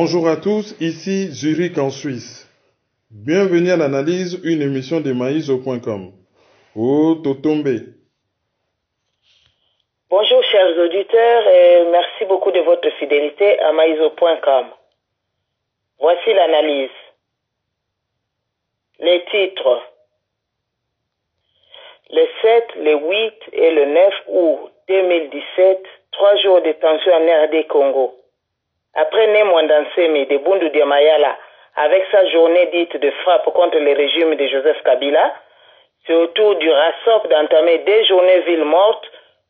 Bonjour à tous, ici Zurich en Suisse. Bienvenue à l'analyse, une émission de maïso.com. Oh, Totombe. Bonjour chers auditeurs et merci beaucoup de votre fidélité à maïso.com. Voici l'analyse. Les titres. Le 7, le 8 et le 9 août 2017, 3 jours de tension en RD Congo. Après Nemwandansemi de Bundu Diamayala, avec sa journée dite de frappe contre le régime de Joseph Kabila, c'est au tour du RASOP d'entamer 2 journées villes mortes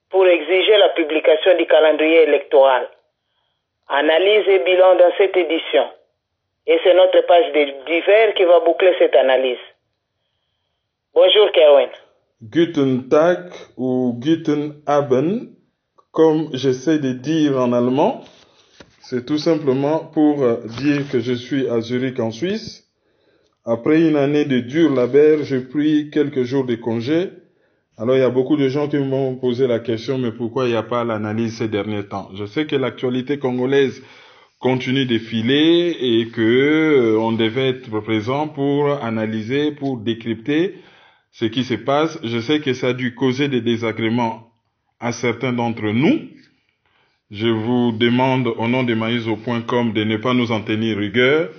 pour exiger la publication du calendrier électoral. Analyse et bilan dans cette édition. Et c'est notre page de divers qui va boucler cette analyse. Bonjour Kerwin. Guten Tag ou Guten Abend, comme j'essaie de dire en allemand. C'est tout simplement pour dire que je suis à Zurich en Suisse. Après une année de dur labeur, j'ai pris quelques jours de congé. Alors il y a beaucoup de gens qui m'ont posé la question, mais pourquoi il n'y a pas l'analyse ces derniers temps? Je sais que l'actualité congolaise continue de filer et que on devait être présent pour analyser, pour décrypter ce qui se passe. Je sais que ça a dû causer des désagréments à certains d'entre nous. Je vous demande au nom de maïso.com de ne pas nous en tenir rigueur.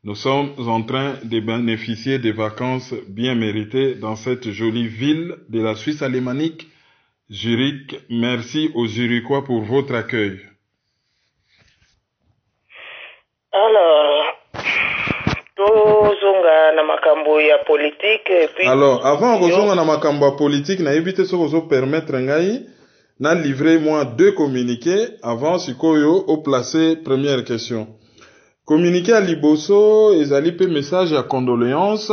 Nous sommes en train de bénéficier des vacances bien méritées dans cette jolie ville de la Suisse alémanique, Zurich. Merci aux Zurichois pour votre accueil. Alors, tozonga na makambo ya politique et puis... Alors, avant kozonga na makambo ya politique, na éviter ce qu'on permettre ngai na livrer moi 2 communiqués avant sikoyo au placer première question. Communiqué à liboso ezali pe message ya condoléance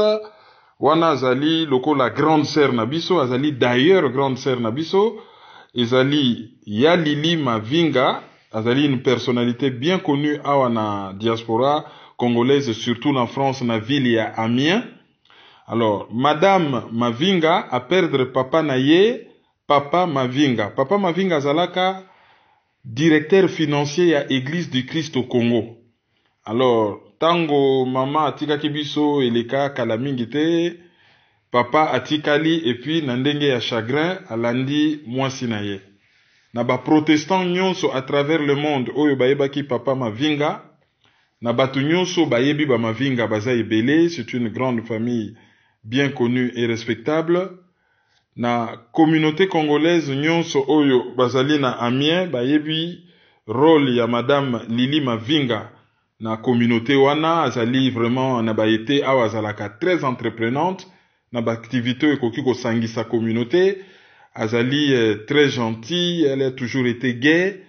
wana azali loko la grande sœur nabiso azali d'ailleurs grande sœur nabiso ezali ya Lili Mavinga azali une personnalité bien connue awa na diaspora congolaise surtout en France na ville ya Amiens. Alors madame Mavinga a perdre papa naye Papa Mavinga. Papa Mavinga azalaka directeur financier ya Église du Christ au Congo. Alors, tango mama atikaki biso eleka kala mingi te, papa atikali et puis na ndenge ya chagrin alandi mwasi na ye. Na ba protestant nyonso à travers le monde oyo bayebaki papa Mavinga, na batu nyonso bayebi ba Mavinga baza ebele, c'est une grande famille bien connue et respectable. Na communauté congolaise nyonso oyo bazali na Amiens bayebi rôle ya madame Lili Mavinga na communauté wana azali vraiment na baete awa azalaka très entreprenante na ba activité ekoki ko sangisa communauté azali très gentil, elle a toujours été gay.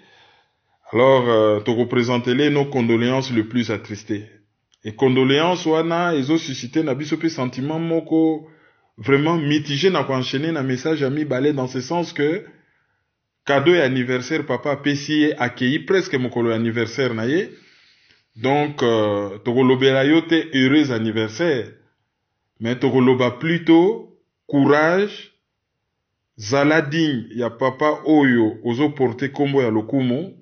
Alors to représenter les nos condoléances le plus attristé. Et condoléances wana ezo susciter na biso pe sentiment moko vraiment mitigé na enchaîner na message ami balé dans ce sens que cadeau et anniversaire papa pesi accueilli presque mokolo anniversaire na ye. Donc tokoloba yo te heureux anniversaire, mais tokoloba plutôt courage zala digne ya papa oyo ozo porter kombo ya lokumu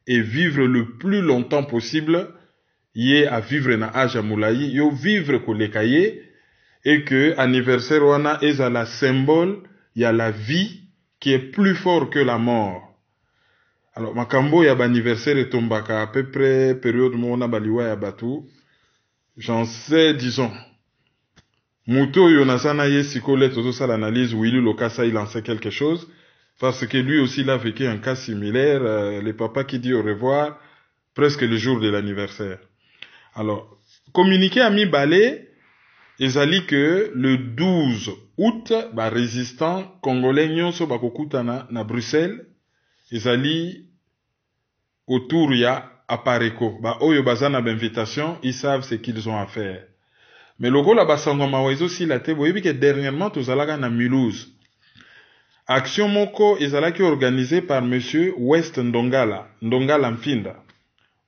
et vivre le plus longtemps possible yé à vivre na âge ya mulayi yo vivre koleka ye. Et que anniversaire wana ezala symbole ya la vie qui est plus fort que la mort. Alors makambo ya ba anniversaire etombaka à peu près période mona baliwa ya batu. J'en sais disons. Muto yonasana ye sikole toto sa l'analyse Willy Lokasa il en sait quelque chose parce que lui aussi il a vécu un cas similaire, le papa qui dit au revoir presque le jour de l'anniversaire. Alors communiqué à mi balé ezali que le 12 août, ba résistant congolais nyonso bakokutana na Bruxelles, ezali autour ya Apareko. Ba oyo bazana d'invitation, ils savent ce qu'ils ont à faire. Mais logo la basango mawezo si la te boyebi que dernièrement tozalaka na Mulhouse. Action moko ezalaki organisée par monsieur West Ndongala Mfinda.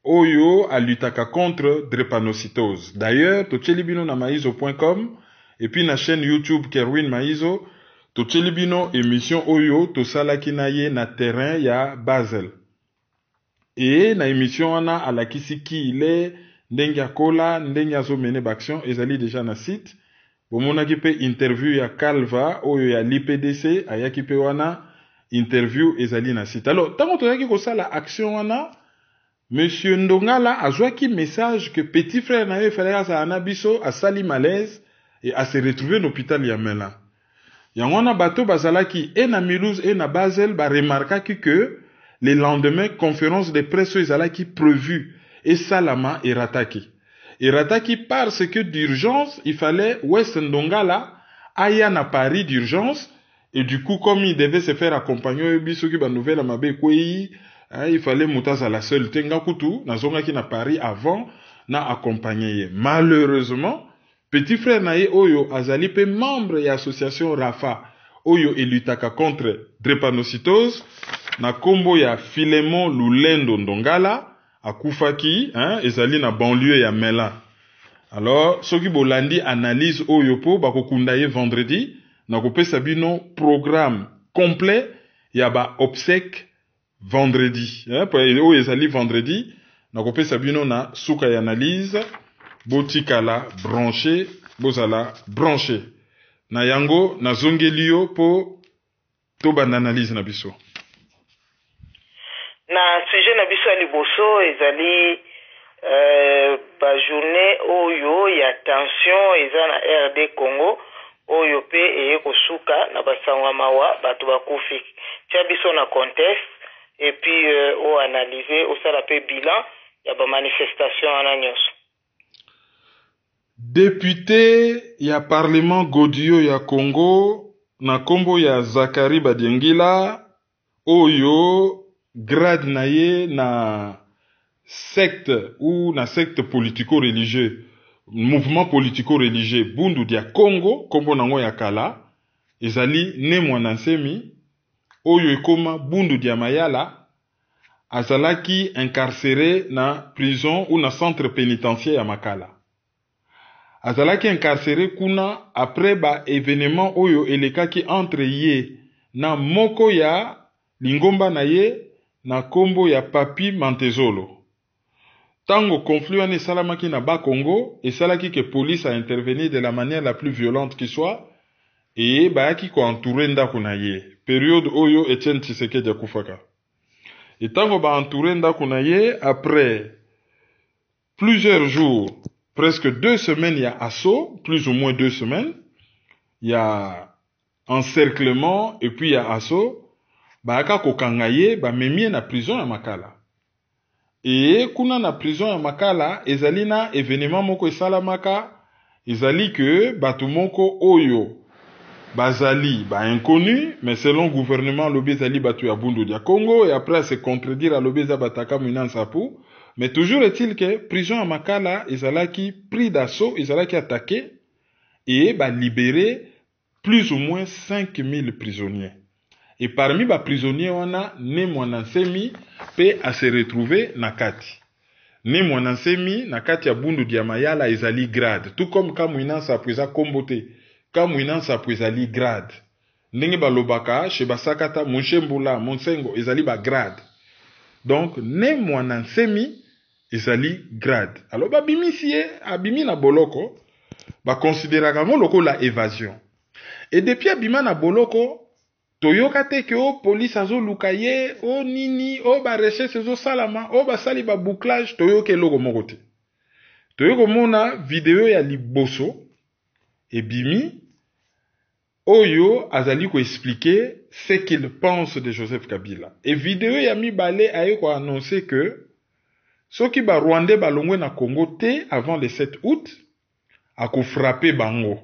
Oyo alutaka contre drépanocytose. D'ailleurs, tochelibino na maïso.com et puis na chaîne YouTube Kerwin Maïso, tochelibino émission Oyo tosalaki na ye na terrain ya Basel. et na émission wana alakisi ki ile ndenge akola ndenge azomene baction ezali déjà na site bomonaki pe interview ya Calva oyo ya l'IPDC ayaki pe wana interview ezali na site. Alors tango toyaki kosala action wana Monsieur Ndongala azwaki message que petit frère na ye fallait azala biso asali malaise et à se retrouver dans l'hôpital ya Mela. Yango wana bato bazalaki et na Mulhouse et na Basel ba remarquaki que le lendemain conférence de presse ezalaki prévue et salama erataki. Erataki parce que d'urgence il fallait West Ndongala aya na Paris d'urgence et du coup comme il devait se faire accompagner biso ki ba nouvelle mabe kwei il fallait monter à la seule tenga kutu na zonga ki na Paris avant na accompagner. Malheureusement petit frère na ye oyo azali pe membre ya association Rafa oyo elutaka contre drépanocytose na kombo ya Filemon Lulendo Ndongala akufaki ezali na banlieue ya Mela. Alors soki bolandi analyse oyo po bakokunda ye vendredi na kopesa bino programme complet ya ba obsèque vendredi oyo ezali vendredi na kopesa bino na suka ya analyse botikala branché bozala branché na yango na zongeli yo po toba na analyse na biso na sujet na biso ya liboso ezali ba journée oyo ya tension eza na RD Congo oyo pe eye kosuka na basangwa mawa bato bakufi tia biso na contexte et puis o analyser o sala pe bilan ya ba manifestation ana nyonso. Député ya parlement Godio ya Congo na kombo ya Zakari Badiengila oyo grade na ye na secte ou na secte politico-religieux mouvement politico-religieux Bundu dia Congo kombo nango ya kala ezali ne mwana nsemi oyo ekoma Bundu dia Mayala azalaki incarcéré na prison ou na centre pénitentiaire ya Makala. Azalaki incarcéré kuna après ba événement oyo elekaki entre ye na moko ya lingomba na ye na kombo ya Papi Mantezolo. Tango conflit wana esalamaki na ba Congo, esalaki que police a intervenu de la manière la plus violente qui soit et bayaki ko entourer ndako na ye. Période oyo Etienne Tshisekedi akufaka. Et tango ba entourer ndako na ye après plusieurs jours, presque 2 semaines, il y a assaut, plus ou moins 2 semaines, il y a encerclement et puis il y a assaut, bayaka kokanga ye ba memie na prison ya Makala. Et kuna na prison ya Makala ezali na événement moko esalamaka ezali que batu moko oyo bazali ba inconnu mais selon gouvernement lobi ezali batu ya Bundu dia Congo et après se contredire à lobi za bataka muina nsapu mais toujours est-il que prison ya Makala ezalaki pris d'assaut ezalaki attaqué et ba libéré plus ou moins 5000 prisonniers. Et parmi les prisonniers, on a ne mwanansemi pe à se retrouver na kati. Ne mwanansemi na kati ya Bundu dia Mayala ezali grade. Tout comme Kamouina sa prisa kombote. Kamouina sa prisali grade. Ndenge balobaka, chez Basakata, Monchembula, Monsengo ezali ba grade. Donc, ne mwanansemi ezali grade. Alors, babimi siye, abimi na boloko, ba considéraka mo loko la évasion. Et depuis abima na boloko, toyoka te ke o police azo lukaye o nini o ba recherche zo salama o ba sali ba bouclage toyoke logo moko te. Toyoko mona video ya liboso et bimi oyo azali ko expliquer ce qu'il pense de Joseph Kabila. Et video ya mibale ayo ko annoncer que soki ba Rwandais balongwe na Congo te avant le 7 août ako frapper bango.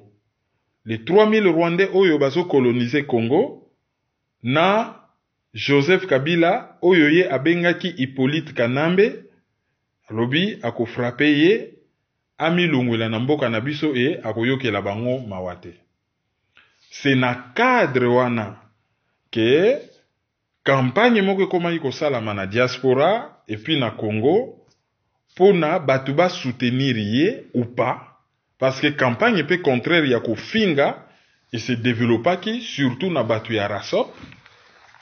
Les 3000 Rwandais oyo bazo coloniser Congo na Joseph Kabila oyo ye abengaki Hippolyte Kanambe alobi ako frappe ye amilungwela na mboka na biso e akoyokela bango mawate. C'est na cadre wana que campagne moko ekomaki kosalama na diaspora et puis na Congo pona batu ba soutenir ye ou pas parce que campagne pe contraire ya kofinga et se développaki surtout na batu ya Rasop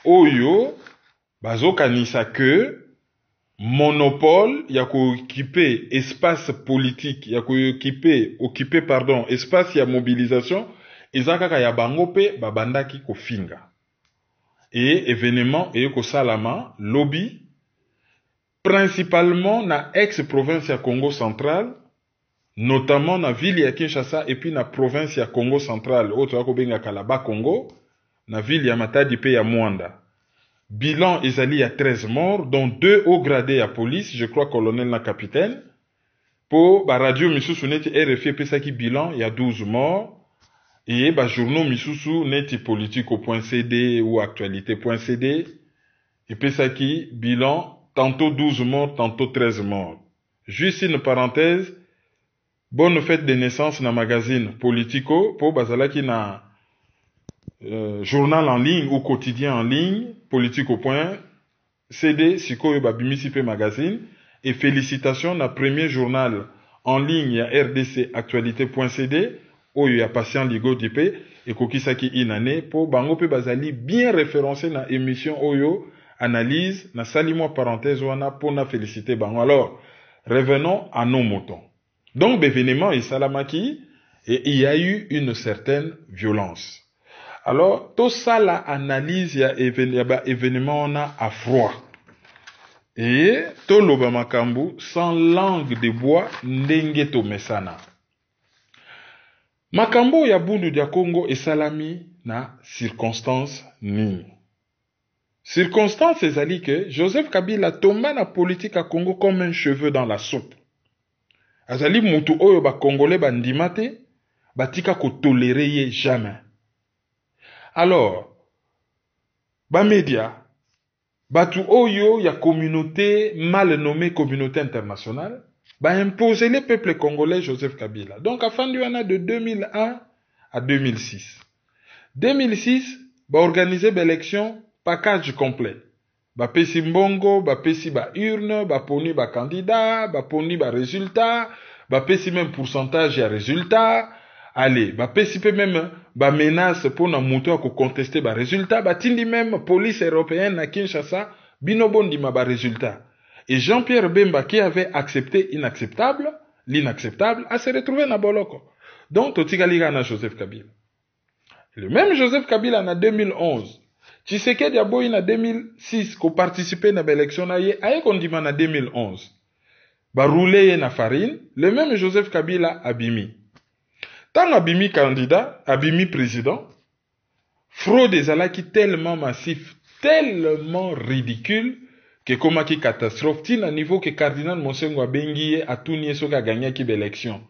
oyo bazokanisa que monopole ya occuper espace politique ya occuper pardon espace ya mobilisation eza kaka ya bango pe babandaki kofinga et événement et kosalama lobby principalement na ex-province ya Congo central, notamment na ville ya Kinshasa et puis na province ya Congo central, autre ko benga Kalaba Congo, na ville ya Matadi pe ya Mwanda. Bilan ezali ya 13 morts, dont 2 hauts gradés à police, je crois colonel na capitaine. Po ba radio misusu neti RFI pesaki bilan ya 12 morts. Et ba journaux misusu neti politico.cd ou actualité.cd. Et pesaki bilan tantôt 12 morts, tantôt 13 morts. Juste une parenthèse, bonne fête de naissance na magazine Politico, pour bazalaki na journal en ligne ou quotidien en ligne, Politico.cd, sikoyo babimisi pe magazine, et félicitations na premier journal en ligne ya RDC actualité.cd, oyo ya patient ligo dipe, et kokisaki inane, pour bango pe bazali bien référencé na émission oyo, analyse, na sali-moi parenthèse wana pour na féliciter bango. Alors, revenons à nos moutons. Donc, l'événement est salamaki et il y a eu une certaine violence. Alors, tout ça la analyse ya événement on a à froid. Et tout l'obamakambu sans langue de bois ndenge to mesana. Makambo ya bundu dia Congo et salami na circonstance nini. Circonstance ezali que Joseph Kabila tomba na politique à Congo comme un cheveu dans la soupe. Azali mutu oyo ba Congolais bandimate, batika ko tolérer jamais. Alors, ba média, batu oyo ya communauté mal nommée communauté internationale, ba imposer les peuples congolais Joseph Kabila. Donc à fin du an de 2001 à 2006. 2006, ba organiser l'élection package complet. Ba pesi mbongo, ba pesi ba urne, ba poni ba candidat, ba poni ba résultat, ba pesi même pourcentage ya résultat. Allez, ba pesi pe même ba menace pour na muto ko contester ba résultat, ba tindi même police européenne na Kinshasa, bino bondima ba résultat. Et Jean-Pierre Bemba qui avait accepté l'inacceptable, a se retrouvé na boloko. Donc totikaliga na Joseph Kabila. Le même Joseph Kabila en 2011. Tshisekedi aboyi na 2006 ko participer na l'élection na ye aye kondima na 2011. Ba rouler na farine, le même Joseph Kabila abimi. Tant abimi candidat, abimi président, fraude ezalaki tellement massif, tellement ridicule que komaki catastrophe tina niveau que cardinal Monsengo abengi atuni soka gagnaki l'élection.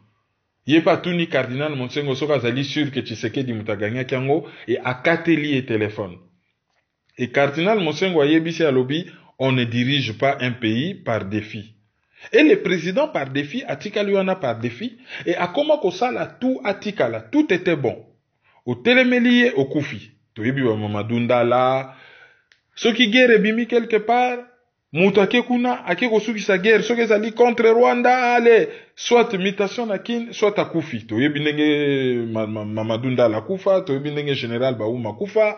Ye pa tuni cardinal Monsengo soka zali sûr que Tshisekedi muta gagnaki yango et akateli téléphone. Et cardinal Monsengo ayebisi alobi, on ne dirige pas un pays par défi. Et le président par défi, atikali wana par défi, et a comment ko sala tout atikala, tout était bon. Au télémélié, au koufi. Toyebi wa Mamadou Ndala, ce qui guerre bimi quelque part, mutu ake kuna, ake kosuki sa guerre, ce qui zali contre Rwanda, allez, soit mutation na kin, soit akufi. Toyebi ndenge Mamadou Ndala kufa, toyebi ndenge général Baouma kufa.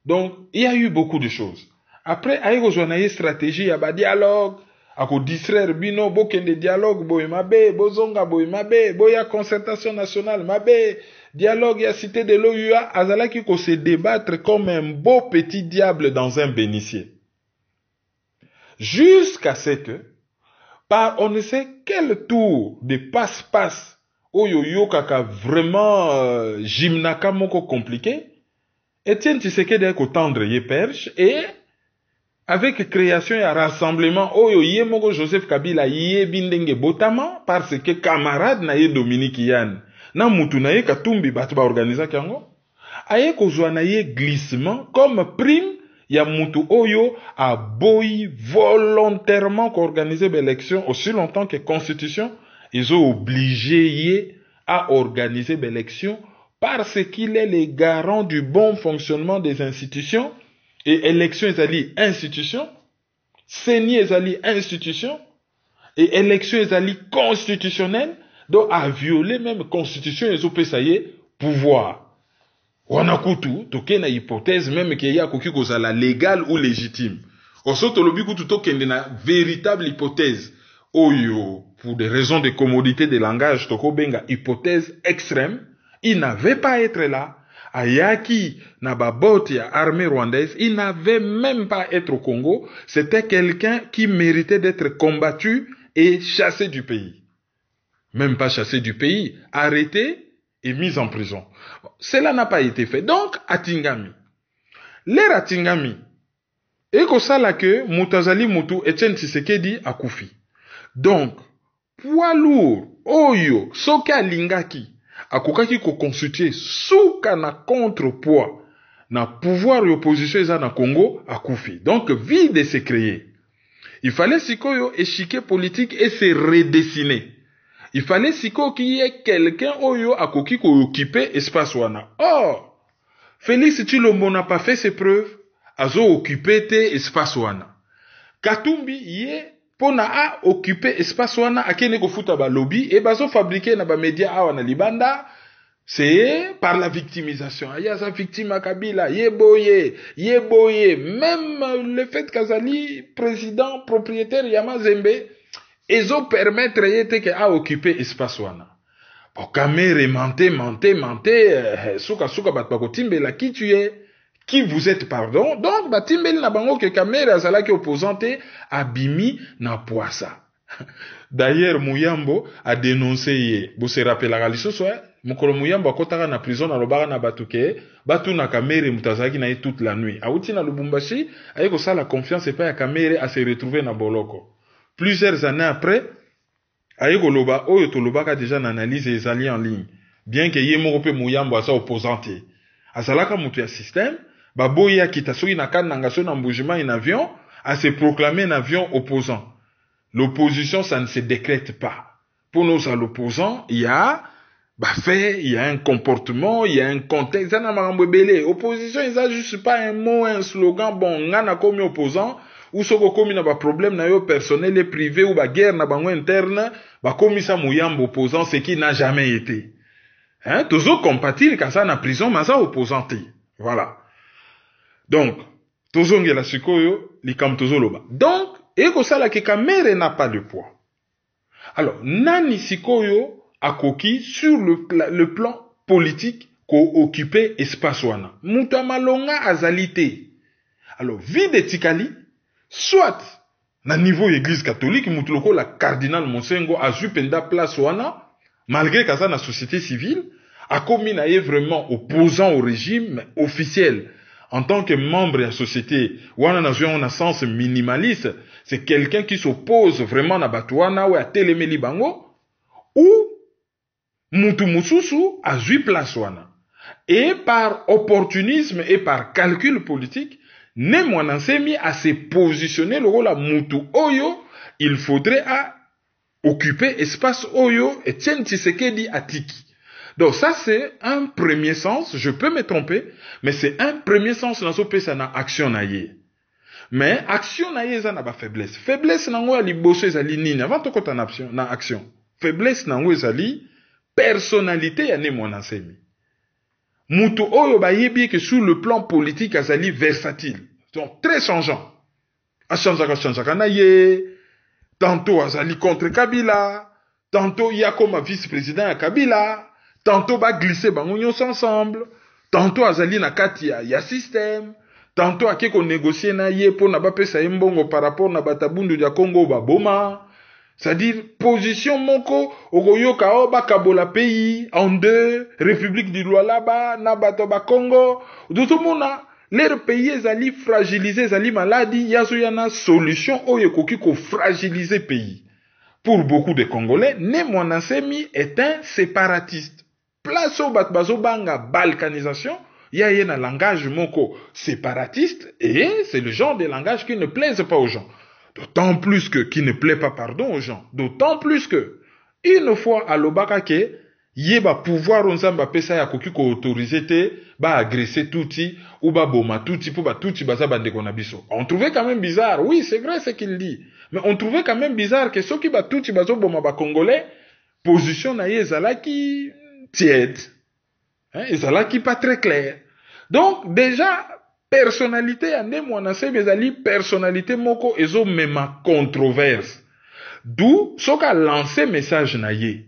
Donc, il y a eu beaucoup de choses. Après, il y a une stratégie, il y a un dialogue, il y a distraire bino, il y a dialogue, il y a bozonga, il y a concertation nationale, dialogue, il y a cité de l'OUA, azala qui se débattre comme un beau petit diable dans un bénitier. Jusqu'à ce que, par on ne sait quel tour de passe-passe, oyo kaka vraiment gymnaka moko compliqué, Etienne Tshisekedi a tendre ye perche et avec création et rassemblement oyo ye moko Joseph Kabila ye bindenge botama parce que camarade na ye Dominique Yann na mutu na ye Katumbi batu ba organiser kango aye kozwa na ye glissement comme prime ya mutu oyo a boyi volontairement qu'organiser l'élection aussi longtemps que constitution ils ont obligé ye à organiser l'élection parce qu'il est le garant du bon fonctionnement des institutions, et élection ezali institution, CENI ezali institution, et élection ezali constitutionnelle, donc à violer même constitution ezopesaye pouvoir. Wana kutu, toke na hypothèse même qu'il y a koki kozala légal ou légitime. Osoto lobi kututo kende na véritable hypothèse. Oyo, pour des raisons de commodité de langage, toko benga hypothèse extrême, il n'avait pas être là. Ayaki Nababoti, armée rwandaise, il n'avait même pas être au Congo. C'était quelqu'un qui méritait d'être combattu et chassé du pays. Même pas chassé du pays, arrêté et mis en prison. Cela n'a pas été fait. Donc, à Tingami. L'ère à Tingami, et que ça là que Mutazali Mutu Etienne Tshisekedi a koufi. Donc, poids lourd, oyo, soka lingaki, akokaki ko constituer souka na contrepoids na pouvoir et opposition eza na Congo akufi. Donc vide s'est créé. Il fallait sikoyo échiquier politique et se redessiner. Il fallait sikoyo qu'il y ait quelqu'un oyo akoki ko occuper espace wana. Or, Félix Tshilombo n'a pas fait ses preuves, azo occuper te espace wana. Katumbi yé pona a occuper espace wana akene ko futa ba lobby et bazo fabriquer na ba média awa na libanda. C'est par la victimisation. Il y a sa victime à Kabila, yeboye. Même le fait qu'Azali, président, propriétaire Yama Zembe, ils ont permettre à occuper espace wana. Bon, Kamere, menté, souka, batbako, timbela, qui tu es, qui vous êtes, pardon. Donc, timbela na bango que Kamere, azala qui opposante, abimi na poissa. D'ailleurs, Mouyambo a dénoncé, vous se rappelez la réalité, Mokolo Mouyambo akotaka na prison na lobaka na batuke, batu na Kamere mutazaki na ye toute la nuit. Aouti na Lubumbashi, ayeko ça la confiance et pas à Kamere à se retrouver na Boloko. Plusieurs années après, ayeko loba, oyo to lobaka déjà n'analyse les alliés en ligne. Bien que ye moko pe Mouyambo asa opposante. Asalaka mutu ya système, baboya kitasoki na kan nangaso na mbujima en avion, à se proclamer un avion opposant. L'opposition, ça ne se décrète pas. Pour nous, à l'opposant, il y a fait, il y a un comportement, il y a un contexte. Opposition, ils n'ont juste pas un mot, un slogan, bon, on a comme opposant, ou ce qu'on a un problème na yo personnel et privé, ou ba guerre na bango interne, ba comme ça mouyambo opposant, ce qui n'a jamais été. Hein, toujours compatir quand ça na prison, mais ça opposanté. Voilà. Donc, toujours ngela sikoyo, li kam toujours loba. Donc, et que ça la que Kamere n'a pas de poids. Alors, nani sikoyo akoki sur le plan politique ko occupé espace wana. Muta malonga azalité. Alors, vide tikali, soit na niveau église catholique, mutuloko la cardinal Monsengo a ju penda place wana, malgré que ça na société civile, a commis na ye vraiment opposant au régime officiel. En tant que membre de la société, wana na joué un sens minimaliste, c'est quelqu'un qui s'oppose vraiment à Batouana ou à Télémeli Bango, ou Moutou Moussousou a 8 places wana. Et par opportunisme et par calcul politique, ne Mwanansemi a se positionner le rôle à Moutou Oyo, il faudrait occuper espace Oyo et Etienne Tshisekedi Atiki. Donc ça c'est un premier sens, je peux me tromper, mais c'est un premier sens dans ce pays ça na action na ye. Mais action na ye ça n'a pas faiblesse. Faiblesse na ngwa li bosso ezali nini avant to kota na action. Faiblesse na ngwa ezali personnalité ya ne Mwanansemi. Mutu oyo ba yebi que sur le plan politique azali versatile. Donc très changeant. Changeaka na ye, tantôt azali contre Kabila, tantôt il y a comme vice-président à Kabila. Tantôt ba glisser bango nyonso ensemble, tantôt azali na kati ya système, tantôt akeko négocier na ye po na ba pesa mbongo par rapport na batabundu ya Congo ba boma. C'est-à-dire position moko okoyoka o ba kabola pays en deux, République du Lualaba na bato ba Congo. Tout mona leur pays ezali fragilisé, ezali maladi, yazo yana solution oyo koki ko fragiliser pays. Pour beaucoup de Congolais, ne Mwanansemi est un séparatiste. Place au batbazo banga balkanisation, il y a un langage moko séparatiste et c'est le genre de langage qui ne plaise pas aux gens. D'autant plus que, qui ne plaît pas, pardon, aux gens. D'autant plus que, une fois à l'obaka ke, yeba pouvoir onzamba pesa ya koki ko autoriser te, ba agresser touti, ou ba boma touti, pou ba touti baza bande konabiso. On trouvait quand même bizarre, oui, c'est vrai ce qu'il dit, mais on trouvait quand même bizarre que ceux qui ba touti bazo boma ba congolais, position na ye zalaki tiède, hein, ezalaki pas très clair. Donc, déjà, personnalité ya nde mwana nsemi ezali personnalité moko ezomema controverse. D'où soka lancé message na ye.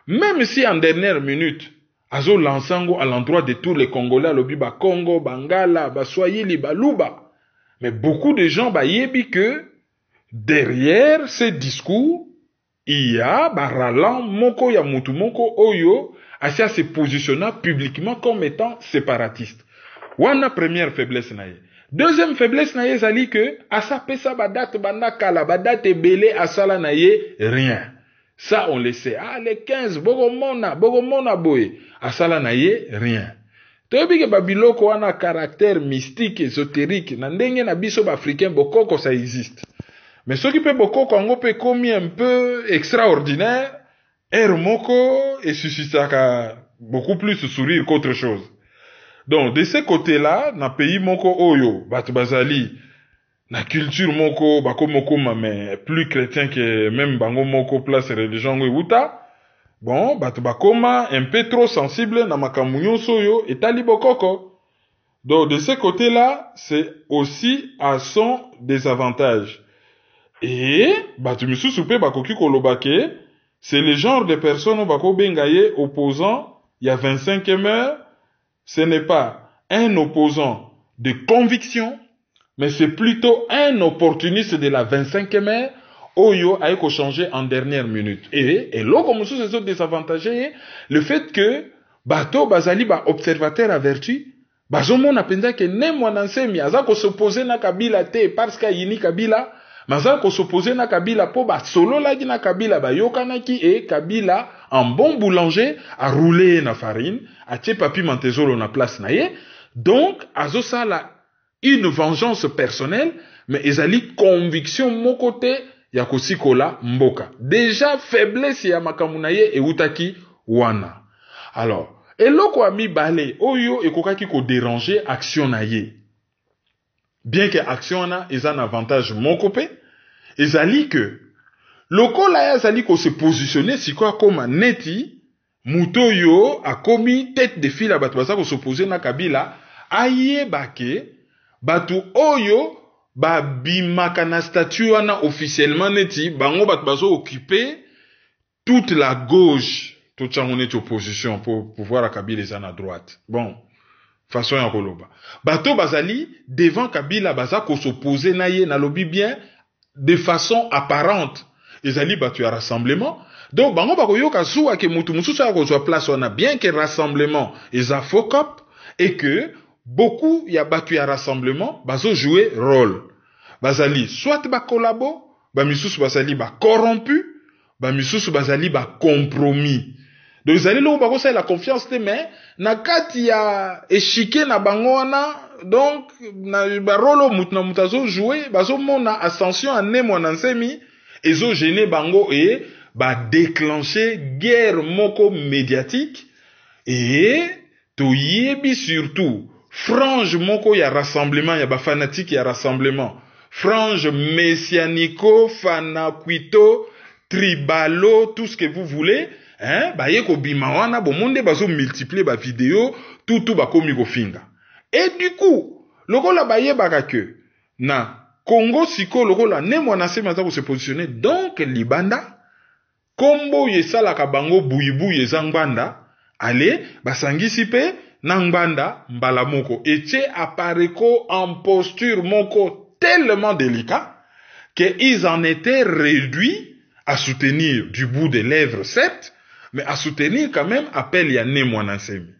Même si en dernière minute, azo lansango à l'endroit de tous les Congolais, alobi ba Congo, Bangala, ba Swahili, ba Luba. Mais beaucoup de gens ba yebi que derrière ces discours, il y a ba ralan moko ya mutu moko oyo asia se positionna publiquement comme étant séparatiste. Wana première faiblesse na ye. Deuxième faiblesse na ye zali que asa pesa ba date banda kala ba date belé asala na ye rien. Ça on le sait. Ah les 15 bogomona boye asala na ye rien. Toyebi ke babiloko wana caractère mystique ésotérique na ndenge na biso ba africain bokoko ça existe. Mais ce qui peut bokoko ango pe komi un peu extraordinaire, moko et suscitaka beaucoup plus sourire qu'autre chose. Donc de ce côté-là, na pays moko oyo, batu bazali, na culture moko, bako moko mais plus chrétien que même bango moko place religion outa, bon, batu bakoma un peu trop sensible na makambo nyonso oyo etali bokoko. Donc de ce côté-là, c'est aussi à son désavantage. Et batu misusu pe bakoki kolobake, c'est le genre de personnes bako bengaye opposant, il y a 25e heure. Ce n'est pas un opposant de conviction, mais c'est plutôt un opportuniste de la 25e heure, oyo a été changé en dernière minute. Et là, comme ça, c'est désavantagé, le fait que, bato, bazali, ba observateur averti, bazomon apenda que ne mwanansemi, aza ko s'opposer na Kabila te, parce qu'il yini Kabila, maza ko s'opposer na Kabila po ba solo lagi na Kabila, ba yokanaki et Kabila, en bon boulanger, a roulé na farine, a tie papi mantezolo na place na ye. Donc, azo sa la une vengeance personnelle, mais ezali conviction mon côté, ya kosikola mboka. Déjà, faiblesse ya makamu na ye e utaki wana. Alors, eloko ami bale, oyo ekokaki ko déranger action na ye. Bien que action na, eza un avantage mon côté, ezali que, loko la ya zali ko se positionner si quoi comme neti, muto yo a commis tête de file à batu basa ko s'opposer na Kabila, aye bake, batu oyo, ba bimaka na statut wana officiellement neti, bango batu baso occupé toute la gauche, tout ça on est opposition pour pouvoir à Kabila les à droite. Bon, façon ya koloba. Bato bazali, devant Kabila basa ko s'opposer na ye na lobi bien, de façon apparente. Ezali batu ya rassemblement. Donc, bango bako yoka zuwa ke mutu mususu ya kozwa place wana, bien que rassemblement eza fokop, et que beaucoup ya batu ya rassemblement bazo jouer rôle. Bazali soit ba collabo, ba misusu bazali ba corrompu, ba misusu bazali ba compromis. Donc ezali lo bako sa la confiance te mais na kati ya échiquer na bango wana, donc na ba rôle mutu na mutazo jouer, bazo mona ascension ane mwanansemi ezo gêner bango et ba déclencher guerre moko médiatique et to yebi surtout frange moko ya rassemblement ya ba fanatique ya rassemblement frange messianico fanaquito tribalo tout ce que vous voulez hein ba yeko bima wana bo monde bazo multiplier ba vidéo tout ba komi ko finga et du coup lokola ba yebaka que na Congo siko lokola ne mwana sema za ko se positionner donc libanda kombo yesala ka bango buibu yezangbanda ale basangisi pe nangbanda mbala moko etie apareko en posture moko tellement délicat que ils en étaient réduits à soutenir du bout des lèvres certes mais à soutenir quand même appel ya ne mwana semi.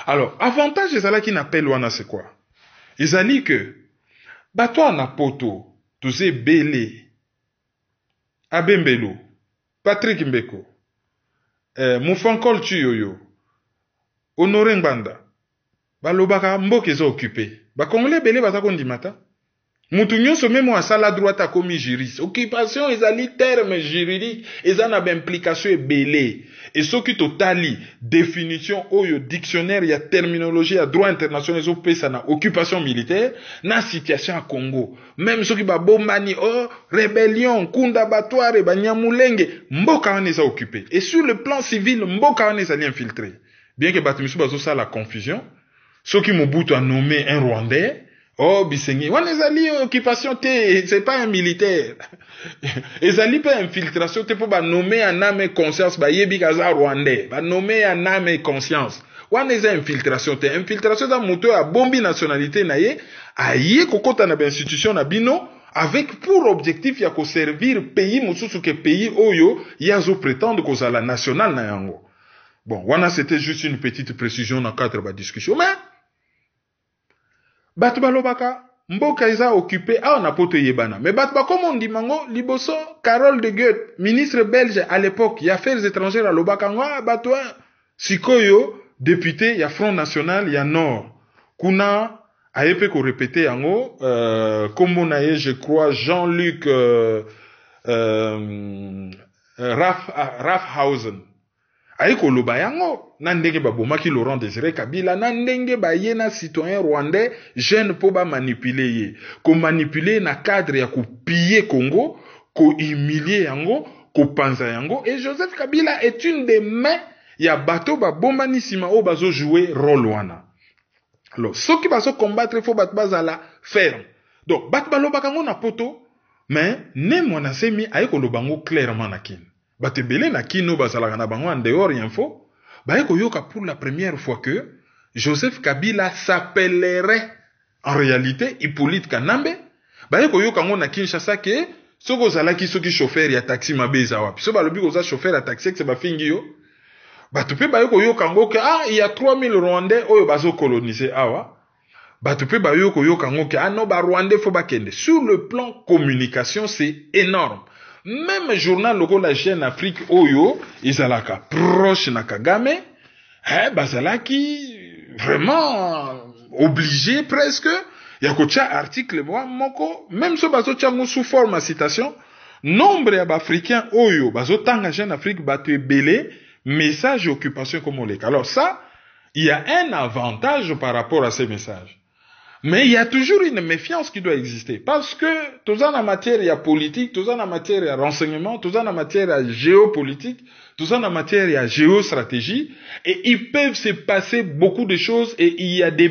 Alors avantage ezala qui n'appelle wana c'est quoi? Ezali que Bato na poto, tuze Bele, Abembelo, Patrick Mbeko, Moufankol Tuyoyo, Honoré Ngbanda, balobaka mboka eza occupé. Ba Congolais Bele baza kondimata. Mutu nyonso memo asala droite akomi juriste. Occupation ezali terme juridique, eza na ba implication ebele. Et soki totali définition oyo dictionnaire ya terminologie ya droit international ezo pesa na occupation militaire na situation à Congo. Même soki ba bombani rébellion, kunda batware, ba nyamulenge, mboka wana eza occupé. Et sur le plan civil, mboka wana ezali infiltré. Bien que batimisu bazo sa la confusion, Ceux qui Mobutu a nommé un Rwandais, oh, Bisengi, on les a dit occupation, c'est pas un militaire. Ezali pas infiltration, te pour nommer un âme et conscience, ba yebi kaza Rwandais, ba nommer un âme et conscience. On les a infiltration, te infiltration dans moto a bombi nationalité na ye, a ye kokota na institution na bino, avec pour objectif ya ko servir pays mususu ke pays oyo, yazo prétendre ko la nationale na yango. Bon, wana c'était juste une petite précision dans cadre de la discussion, mais Batba Lobaka, Mboka Iza occupé, on a pote yebana. Mais Batba, comme on dit, Mango, Liboso, Carole de Goethe, ministre belge à l'époque, il y a affaires étrangères à Lobaka, Batwa, Sikoyo, député, il y a Front National, il y a Nord. Kuna, a épé qu'on répétait en haut, comme on a je crois, Jean-Luc Raffhausen. Aiko loba yango, nandenge ba bomaki Laurent Désiré Kabila, nandenge ba yena citoyen rwandais, jeune po ba manipuler ye. Ko manipuler na cadre ya ko piller Congo, ko humilier yango, ko panza yango, et Joseph Kabila est une des mains, ya bato ba bombani sima o bazo jouer rôle wana. Alors, ceux qui bazo combattre, il faut battre bazala ferme. Donc, bat baloba kango na poto, mais, ne mwana semi, aiko lobango clairement na kin. Batebele na kino bazalaka na bango en dehors info, baeko yoka pour la première fois que Joseph Kabila s'appellerait en réalité Hippolyte Kanambe, baeko yoka ngo na Kinshasa ke soko zalaki soki chauffeur ya taxi mabeza wapi. So balobi ko za chauffeur ya taxi que ba fingi yo. Batupe baeko yoka ngo ke il y a 3000 Rwandais oyo bazo coloniser awa. Batupe baeko yoka ngo ke non ba Rwandais faut ba kende. Sur le plan communication, c'est énorme. Même journal logo la chaîne Afrique Oyo, Izalaka proche na Kagame, bazalaki vraiment obligé presque, yakocha article moi moko, même ce bazo chango sous forme à citation, nombre d'Africains Oyo, bazo tanga chaîne Afrique batu belé, message occupation comme on les. Alors ça, il y a un avantage par rapport à ces messages. Mais il y a toujours une méfiance qui doit exister. Parce que, tout ça en matière, il y a politique, tout ça en matière, il y a renseignement, tout ça en matière, il y a géopolitique, tout ça en matière, il y a géostratégie. Et ils peuvent se passer beaucoup de choses et il y a des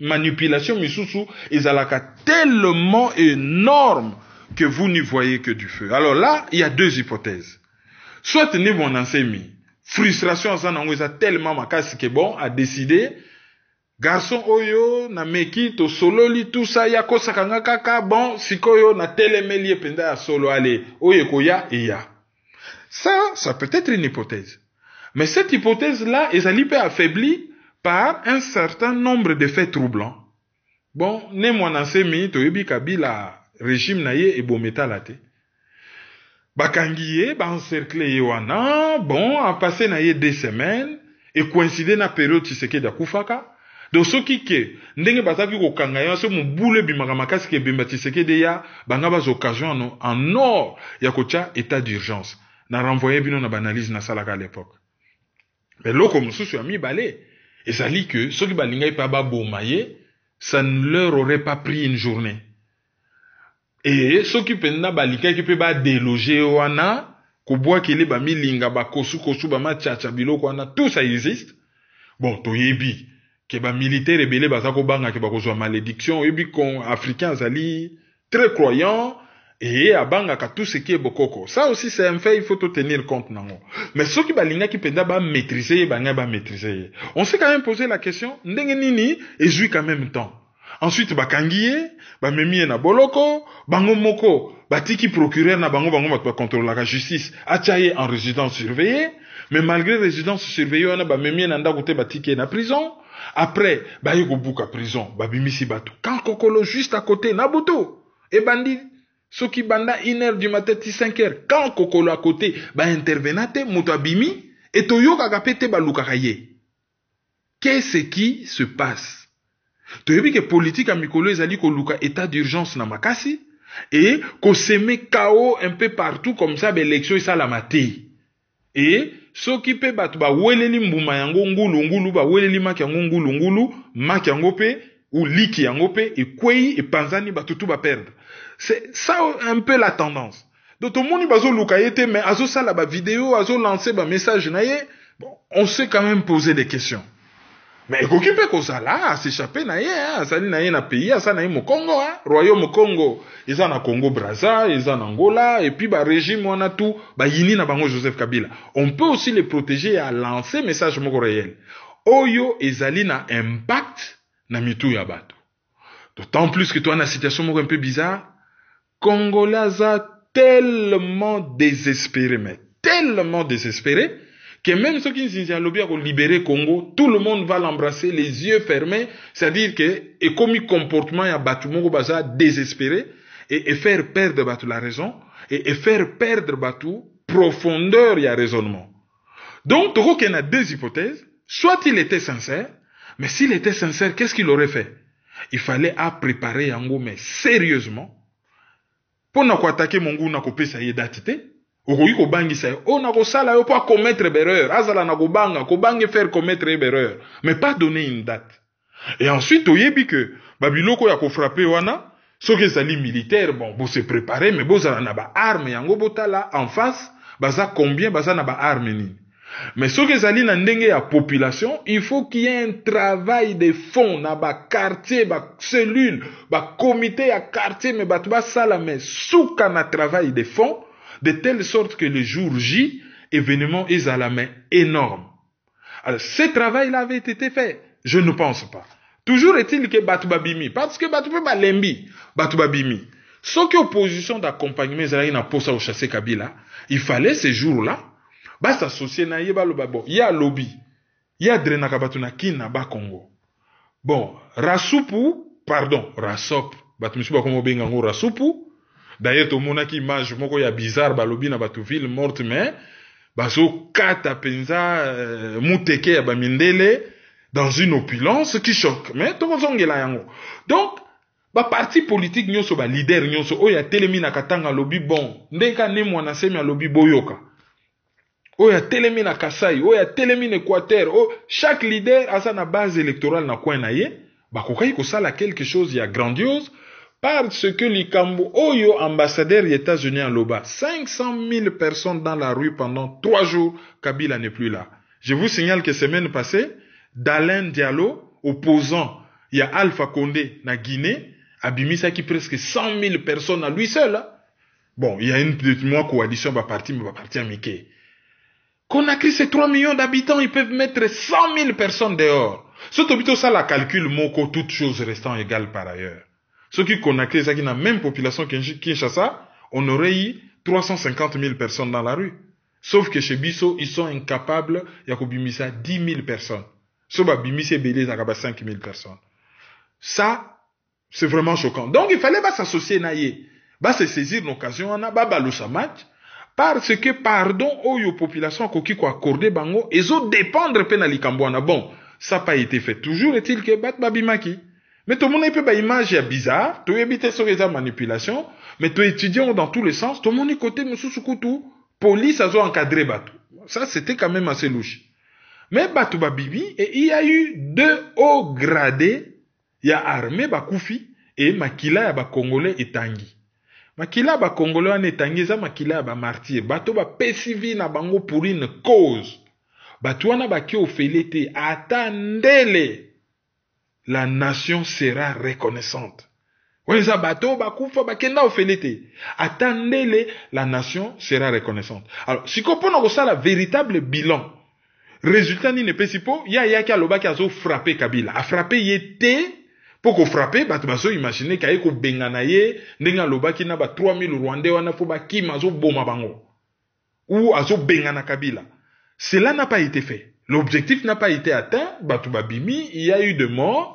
manipulations, misusu, ils ont tellement énormes que vous n'y voyez que du feu. Alors là, il y a deux hypothèses. Soit ni mon enseignant, frustration, ça n'a tellement makasi que bon, a décidé, garçon oyo na meki to sololi tout ça ya kosakanga kaka bon sikoyo na telemeli penda ya solo ale oyo koya et ya. Ça peut être une hypothèse. Mais cette hypothèse là ezali pe affaiblie par un certain nombre de faits troublants. Bon, ne mwana semi to yebi Kabila régime na ye e bometa la te. Bakangiye ba encercler ye wana, bon, a passé na ye 2 semaines et coïncider na période Tshisekedi akufaka. Donc ce qui est ndenge bazaki ko kanga yo so mubule bimaka makasi ke bimba Tshisekedi ya banga baz occasion en or ya kocha état d'urgence na renvoyer bino na banalise na salaka à l'époque. Mais loko mususu ya mibale ezali que ceux qui balinga pa ba bomaye ça ne leur aurait pas pris une journée. Et ceux qui penda balika qui peut ba déloger wana ko boa kele ba milinga ba kosu ba ma tchatcha biloko wana tout ça existe. Bon toyebi que ba militaire rebelle bazako banga ke bakozwa malédiction et puis qu'on africain zali très croyant et abanga ka tout ce qui est bokoko. Ça aussi c'est un fait, il faut tout tenir compte nango. Mais ceux qui balinga qui penda ba maîtriser banga ba maîtriser. On s'est quand même posé la question ndenge nini ezui quand même temps. Ensuite bakangiye ba memi na boloko bango moko batiki procureur na bango ba contrôler la justice achaye en résidence surveillée. Mais malgré résidence surveillée on a ba memi na ndako te batiki na prison. Après, ba yeko buka prison, ba bimisi bato. Quand kokolo juste à côté, Nabuto, et bandi, ceux qui banda 1h du matin, 5h, quand kokolo à côté, ba intervenate, mutabimi, et toyo kagapete ba lukakaye. Qu'est-ce qui se passe? Toyebi que politique amikolo ezali ko luka état d'urgence na makasi, et ko seme chaos un peu partout comme ça, l'élection isa la maté. Et ceux qui pe bat ba weleli mbuma yango ngulu ba weleli maki yango ngulu maki yango pe ou liki yango pe et kwei et panzani ba tutu ba perdre. C'est ça un peu la tendance. Donc tout le monde bazo luka yete mais azo sala ba vidéo azo lancer ba message na ye. Bon, on s'est quand même posé des questions. Mais ekoki mpe kozala s'échapper na ye azali na ye na pays asa na ye mo Congo royaume Congo eza na Congo Brazza eza na Angola et puis ba régime wana tout ba yini na bango Joseph Kabila. On peut aussi les protéger et à lancer message moko réel oyo ezali na impact na mitu ya bato. D'autant plus que toi na situation moko un peu bizarre, Congolais aza tellement désespéré que même ceux qui disent à lobby à libérer Congo, tout le monde va l'embrasser les yeux fermés, c'est-à-dire que et comme comportement ya batu moko baza désespéré et faire perdre batu la raison et faire perdre batu profondeur ya raisonnement. Donc toko qu'il y a deux hypothèses, soit il était sincère, mais s'il était sincère, qu'est-ce qu'il aurait fait? Il fallait préparer yango mais sérieusement pour na ko attaquer mongu na ko pesa ye datité. Okoki ko bangisa yo o na ko sala yo pas commettre erreur azala na ko banga ko bange faire commettre erreur mais pas donner une date. Et ensuite oyebi que babiloko ya ko frapper wana soki ezali militaire bon bo se préparer mais bozala na ba arme yango botala en face baza combien baza na ba arme nini. Mais soki ezali na ndenge ya population il faut qu'il y ait un travail de fond na ba quartier ba cellule ba comité ya quartier mais batu ba sala mais souka na travail de fond de telle sorte que le jour J, événement est à la main énorme. Alors, ce travail-là avait été fait. Je ne pense pas. Toujours est-il que Batubabimi, parce que Batubaba Lembi, Batubabimi, ce qui est opposition d'accompagnement, il y a posa au chassé Kabila, il fallait ces jours-là, s'associer na yeba lo babo, il y a lobby, il y a Drenakabatuna Kina ba Congo. Bon, Rasupu, pardon, Rasop, Batumusuba Kongo Bengango Rasupu, d'ailleurs, tout le monde qui image, moko ya bizarre, balobi na batu ville morte, mais, baso kata penza, muteke ya bamindele, dans une opulence qui choque. Mais, tout le monde là yango. Donc, parti politique nyonso, leader nyonso, oya telemi na katanga lobi bon, ndeka ne mwana semi lobi boyoka. Oya telemi na Kasai, oya telemi na Équateur, chaque leader a sa base électorale na coin na ye, kokai ko sala quelque chose ya grandiose, parce que Likambo Oyo, ambassadeur des États-Unis en Loba, 500 000 personnes dans la rue pendant 3 jours, Kabila n'est plus là. Je vous signale que semaine passée, Dalen Diallo, opposant, il y a Alpha Condé, na Guinée, Abimisa qui presque 100 000 personnes à lui seul. Bon, il y a une coalition, parti à Mickey. Conakry, c'est 3 millions d'habitants, ils peuvent mettre 100 000 personnes dehors. Surtout plutôt ça, la calcul Moko, toutes choses restant égales par ailleurs. Ceux qui Conakry, ça qui n'a même population que Kinshasa, on aurait eu 350 000 personnes dans la rue. Sauf que chez Bisso, ils sont incapables, il y a 10 000 personnes. Sauf que Bimisa Bélé, il y a 5 000 personnes. Ça, c'est vraiment choquant. Donc, il fallait s'associer naïe, se saisir l'occasion, on a match, parce que, pardon, aux populations qui ont accordé bango, ils ont dépendre pénali Kambouana. Bon, ça n'a pas été fait. Toujours est-il que bat Babimaki. Mais tout le monde peut pas image bizarre, tu évites sur les manipulations, mais tu étudiant dans tous les sens, tout le monde est côté monsieur Sukutu, police a encadré Batou. Ça c'était quand même assez louche. Mais Batou Babibi, et il y a eu 2 hauts gradés, il y a armé Bakoufi et Makila ba Congolais et Tanguy. Makila ba Congolais et Tanguy, ça Makila ba martyr. Batou ba pesivi na bango pour une cause. Batou wana ba ki ofelete, attendez-les. La nation sera reconnaissante. Attendez-les, la nation sera reconnaissante. Alors, si on a ça, le véritable bilan, résultat ni ne peut pas, il y a qui a frappé Kabila. A frappé, il était, pour qu'on frappe, bato imaginer qu'il y a ko benganaye, n'enga loba ki na ba 3000 Rwandais wana fo ba ki mazo boma bango. Ou azo bengana Kabila. Cela n'a pas été fait. L'objectif n'a pas été atteint, bato babimi, il y a eu de morts,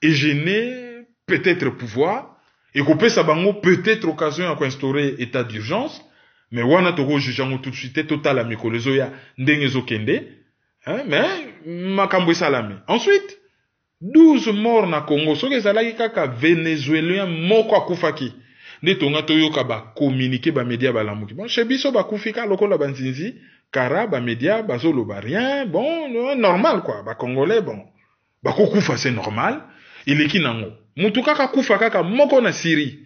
et gêner peut-être pouvoir, et couper sa bango peut-être occasion à instaurer état d'urgence, mais wana toko jugeango tout de suite total amikolezo ya ndengezo kende, mais makambo salami. Ensuite, 12 morts na Congo, so ke zalaki kaka Vénézuélien moko akufaki. Nde tonga toyoka ba communiquer ba média ba lamuki. Bon, chez biso ba kufika lokola banzinzi, kara ba média bazolo ba rien, bon, normal quoi, ba congolais bon. Ba kokufa c'est normal. Il est qui nango. Mutu kaka kufa kaka moko na Syrie.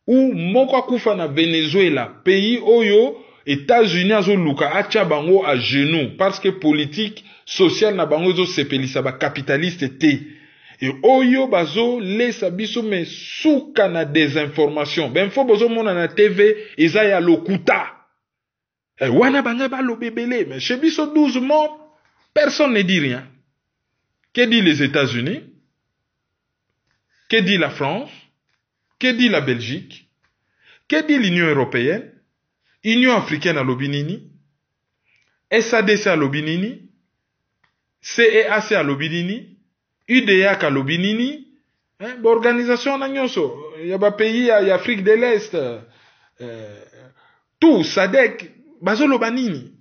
Ou moko kufa na Venezuela, pays oyo États-Unis azo luka acha bango à genoux parce que politique social na bango zo sepelisa ba capitaliste te. Et oyo bazo lesa biso me suka na désinformation. Ben fo bozo mona na TV eza ya lokuta. Et wana banga ba lobebele mais chez biso 12 morts, personne ne dit rien. Que dit les États-Unis? Que dit la France? Que dit la Belgique? Que dit l'Union européenne? Union africaine à l'Obinini? SADC à l'Obinini? CEAC à l'Obinini? UDEAC à l'Obinini? Organisation na nyonso. Il y a des pays, il y a Afrique de l'Est. Tout, SADC, Basolo Banini.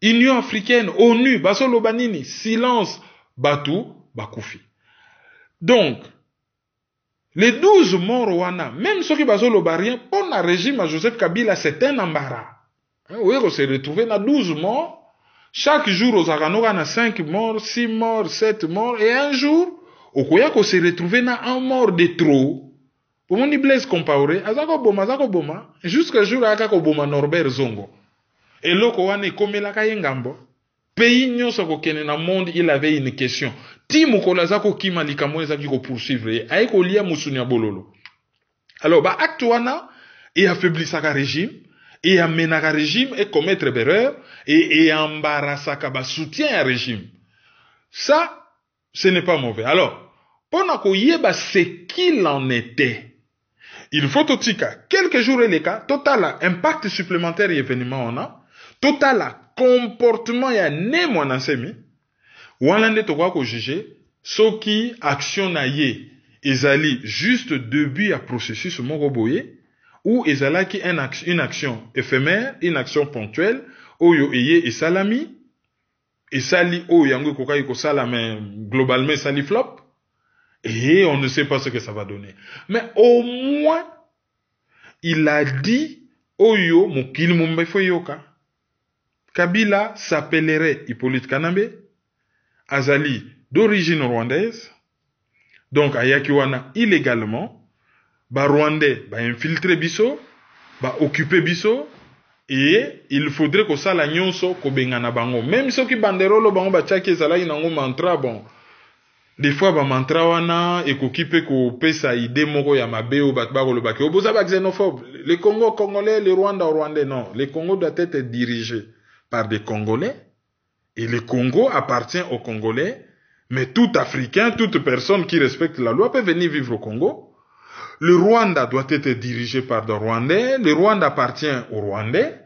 Union africaine, ONU, Basolo Banini. Silence, Batou, Bakoufi. Donc, les 12 morts wana, même ceux qui Basolo Barien, pour le régime à Joseph Kabila, c'est un embarras. Oui, on s'est retrouvé dans 12 morts. Chaque jour, aux Aranoga, on a 5 morts, 6 morts, 7 morts. Et un jour, au Koya, on s'est retrouvé dans un mort de trop. Pour mon Blaise Compaoré, Azako Boma, jusqu'à jour, Azako Boma Norbert Zongo. Et là, on est comme la Kayengambo. Pays nyonso ko kene na monde, il avait une question. Ti mukola zako kima likamwe zaki ko poursuivre. Aye ko lia musunya bololo. Alors, ba acte wana, et affaiblit sa régime, et amena ka régime, et commettre erreur, et embarrasser ka soutien à régime. Ça, ce n'est pas mauvais. Alors, pendant qu'on y est, ce qu'il en était, il faut au tika, quelques jours et les cas, total impact supplémentaire et événement on a, total comportement ya ne mo na semi, wanande to kwa ko juger, so qui action na ye, ezali juste début à processus moko boye, ou ezala ki une action éphémère, une action ponctuelle, oyo eye esalami, esali o yango kokai ko sala mais globalement sali flop, et on ne sait pas ce que ça va donner. Mais au moins, il a dit oyo mokili mumba foyoka. Kabila s'appellerait Hippolyte Kanambe, Azali d'origine rwandaise, donc ayakiwana illégalement, ba rwandais ba infiltrer biso, ba occuper biso, et il faudrait que ça la nyonso ko bengana bango. Même ceux qui banderolo bango ba tchaki ezala inango mantra bon. Des fois ba mantra wana et ko kipe ko pesa idée moko ya mabeo bat ba ko lo ba ke oboza ba xénophobe. Les Congo congolais, les Rwandais non, les Congo doit être dirigé par des Congolais, et le Congo appartient aux Congolais, mais tout Africain, toute personne qui respecte la loi peut venir vivre au Congo. Le Rwanda doit être dirigé par des Rwandais, le Rwanda appartient aux Rwandais,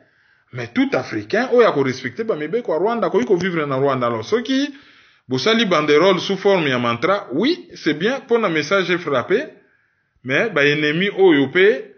mais tout Africain, il faut respecter, mais quoi Rwanda, il faut vivre dans Rwanda. Alors, ceux qui, Boussali banderole sous forme de mantra, oui, c'est bien, pour un message frappé, mais, ennemi, yopé,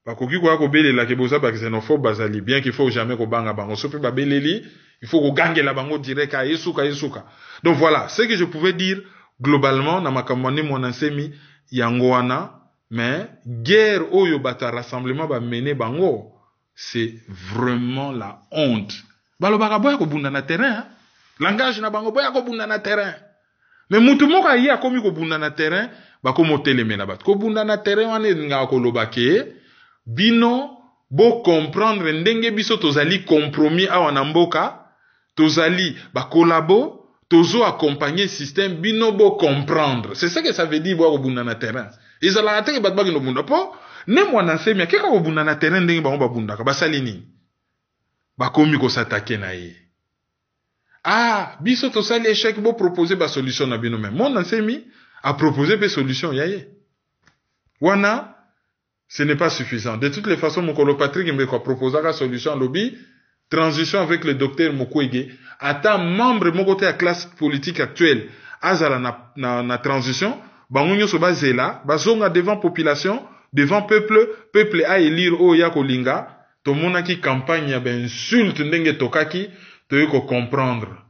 bakoki kwa ko belela ke boza ba xénophobe bazali bien qu'il faut jamais ko banga bango sope ba beleli il faut ko gange la bango direct à yesuka. Donc voilà ce que je pouvais dire globalement na makamwani mon ensemi yango wana, mais guerre oyo bata rassemblement ba mener bango c'est vraiment la honte. Balo baka boya ko bunda na terrain, langage na bango boya ko bunda na terrain, mais mutu moka yi akomi ko bunda na terrain ba ko moteleme na bat ko bunda na terrain wana nga ko lobake bino bo comprendre ndenge biso tozali compromis awa na mboka, tozali ba collabo, tozo accompagner système bino bo comprendre. C'est ça que ça veut dire bo bunda na terrain. Ezala ateke bat bagi no bunda po ne mwana semi akeka ko bunda na terrain ndenge ba bunda ka basali nini ba komi ko s'attaquer na ye. Ah, biso tozali échec bo proposer ba solution na bino même. Mon ensemi a proposé pe solution yaye. Wana ce n'est pas suffisant. De toutes les façons, mon collègue Patrick me proposera la solution lobby, transition avec le docteur Mukwege, ata membre mon côté à classe politique actuelle, azala na transition, bangonyo so bazela, bazonga devant population, devant peuple a élire o ya kolinga, to mona ki campagne ya insulte ndenge tokaki, to yeko comprendre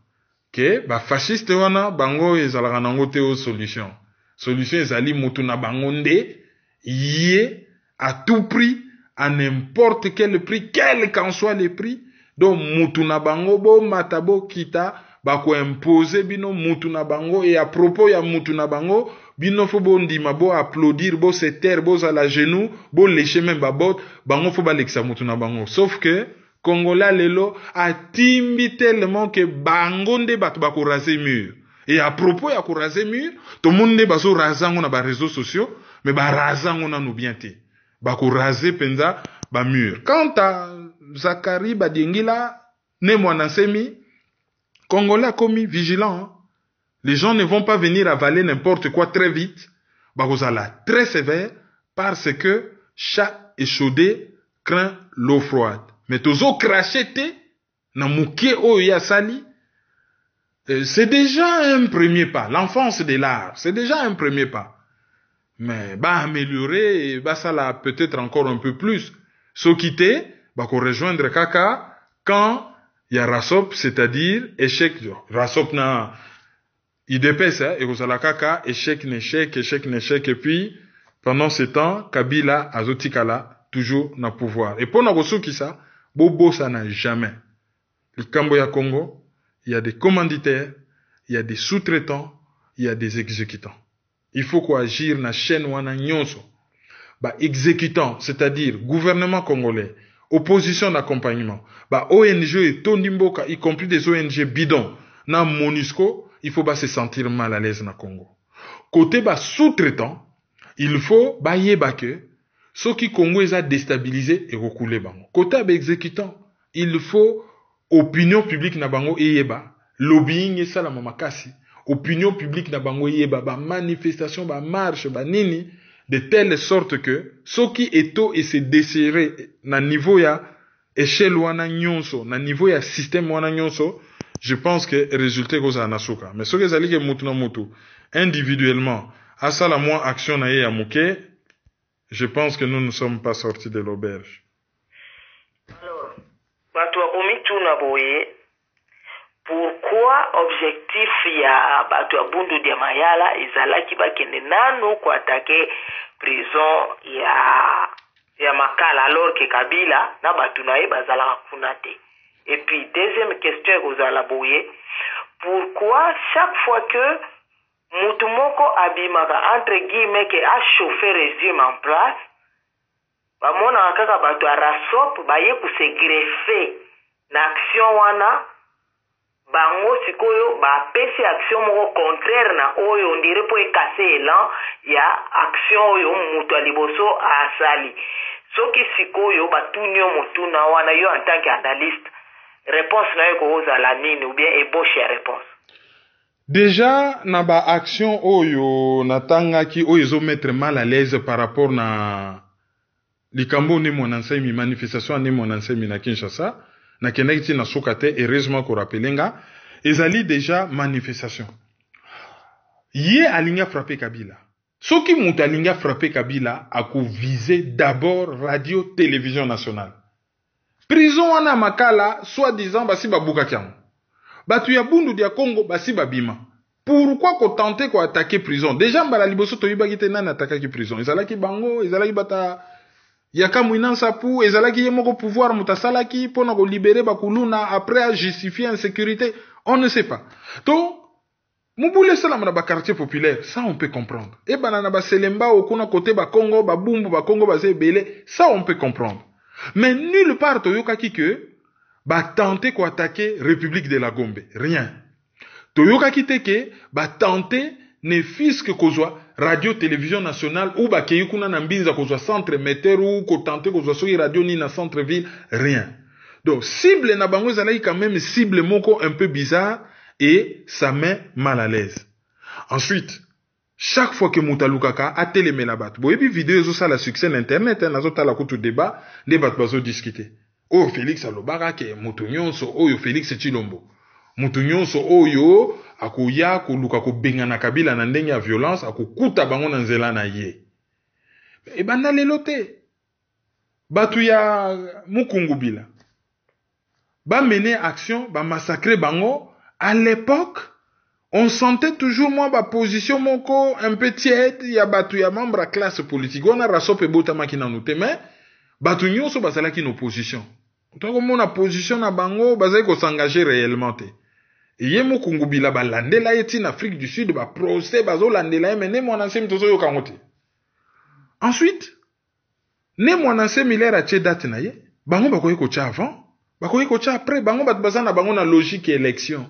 que ba fasciste wana bango ezala nango te o solution. Solution ezali mutu na bangonde yé à tout prix, à n'importe quel prix, quel qu'en soit le prix. Donc, mutuna bango bo matabo kita, bako imposer bino mutuna bango, et à propos ya mutuna bango, bino fo bo ndima bo applaudir, bo se taire, bo à la genou, bo lécher même babot, bango fo ba lexa mutuna bango. Sauf que, Congolais lelo a timbi tellement que bangonde bat bako raser mur. Et à propos ya ko raser mur, tout le monde baso razango na ba réseaux sociaux, mais ba razango na nou bien té. Bako raser penza ba mur. Quant à Zakari Badiengila, né Mwanansemi, Congolais a commis vigilant. Hein? Les gens ne vont pas venir avaler n'importe quoi très vite. Bakozala très sévère parce que chat échaudé craint l'eau froide. Mais tozo crachete na mouké oya sali. C'est déjà un premier pas. L'enfance de l'art, c'est déjà un premier pas. Mais bah améliorer, bah ça là peut-être encore un peu plus. So quitter, bah qu'on rejoindre Kaka quand il y a Rasop, c'est-à-dire échec. Rasop na IDPS, et vous allez Kaka échec n'échec, et puis pendant ce temps Kabila azotikala toujours na pouvoir. Et pour Nagosu qui ça, Bobo ça n'a jamais. Le Camboya Congo, il y a des commanditaires, il y a des sous-traitants, il y a des exécutants. Il faut quoi agir na chaîne wana nyonso. Bah exécutant, c'est-à-dire gouvernement congolais, opposition d'accompagnement, bah ONG et Tondimboka, y compris des ONG bidons, na MONUSCO, il faut pas se sentir mal à l'aise na Congo. Côté bah sous-traitant, il faut bah yeba que ceux qui Congo les a déstabilisés et reculés bango. Côté bah exécutant, il faut opinion publique na bango yeba, lobbying et ça la mamakasi. Opinion publique na bango yeba, ba manifestation, ba marche, ba nini, de telle sorte que ceux qui eto et se desserrer na niveau ya échelle wana nyonso, na niveau ya système wana nyonso, je pense que résultat goza nasuka. Mais ce que zali ke mutu na mutu, individuellement, à ça la moins action na ya muke, je pense que nous ne sommes pas sortis de l'auberge. Alors, batu akomitu na boye, pourquoi objectif ya batu ya Bundu dia Mayala ezalaki bakende nanu ko attaquer prison ya Makala alors que Kabila na batu na ye bazala kuna te. Et puis deuxième question kozala boye, pourquoi chaque fois que mutu moko abimaka entre guillemets que a chauffé régime en place, bamona kaka batu ya Rasop baye ku se greffer na action wana bango sikoyo ba pesi action moko contraire na oyo ndire po ekase elan ya action oyo mutu aliboso asali. Soki sikoyo batunyo mutuna wana yo en tant qu'analyste, réponse na yo koza la nini ou bien ébauche ya réponse. Déjà na ba action oyo natangaki oyo zo mettre mal à l'aise par rapport na likambo ne Mwanansemi manifestation ne Mwanansemi na Kinshasa. Na kenekiti na sokate, heureusement ko rappelenga, ezali déjà manifestation. Yé alinga frappé Kabila. Soki muta alinga frappé Kabila a ko viser d'abord radio télévision nationale. Prison wana Makala, soi-disant basi babuka kiango. Batu ya Bundu dia Congo basi babima. Pourquoi ko tenter ko attaquer prison? Déjà mbala liboso to yibaki te nana attaquer prison. Ezalaki bango, ezalaki bata yaka mwinansa pou, ezalaki yemoko pouvoir mutasalaki pona ko libérer bakuluna après à justifier insécurité, on ne sait pas. Donc Mouboule salam na ba quartier populaire, ça on peut comprendre. Et banana ba selemba okuna côté ba Congo, ba bumbu ba Congo ba zebele, ça on peut comprendre. Mais nulle part toyokaki que ba tenter ko attaquer République de la Gombe, rien. Toyokaki teke ba tenter ne fisque kozwa radio télévision nationale ou ba keyukuna na mbinza kozwa centre meter ou ko tenter kozwa soki radio ni na centre ville, rien. Donc cible na bango ezalaki quand même cible moko un peu bizarre et ça met mal à l'aise. Ensuite, chaque fois que Moutalukaka a télémé la batte, boyebi vidéo zo ça la succès l'internet, nazo tala kutu débat, débat bazo discuter. Oh Félix alobaka ke mutu nyonso oyo Félix Tshilombo. Mutu nyonso oyo akuya koluka ko bengana Kabila na ndenge ya violence akukuta bango na nzela na ye. E banda lelo te. Batu ya Mukungubila ba mener action, ba massacrer bango. À l'époque, on sentait toujours moi ma position moko un peu tiède, il y a batu ya membre à classe politique. On a Rasop et Botama qui n'en outé, mais batu nyonso basala qui une opposition. Donc on a position na bango, basala ko s'engager réellement te. Et yemo Kungubila ba landela yeti en Afrique du Sud ba procès bazo landela mais ne Mwanansemi tozo yo kangote. Ensuite, ne Mwanansemi l'air a tché date na ye, bango ba koye ko tcha avant. bakoki kotia après bango bato baza na bango na logique élection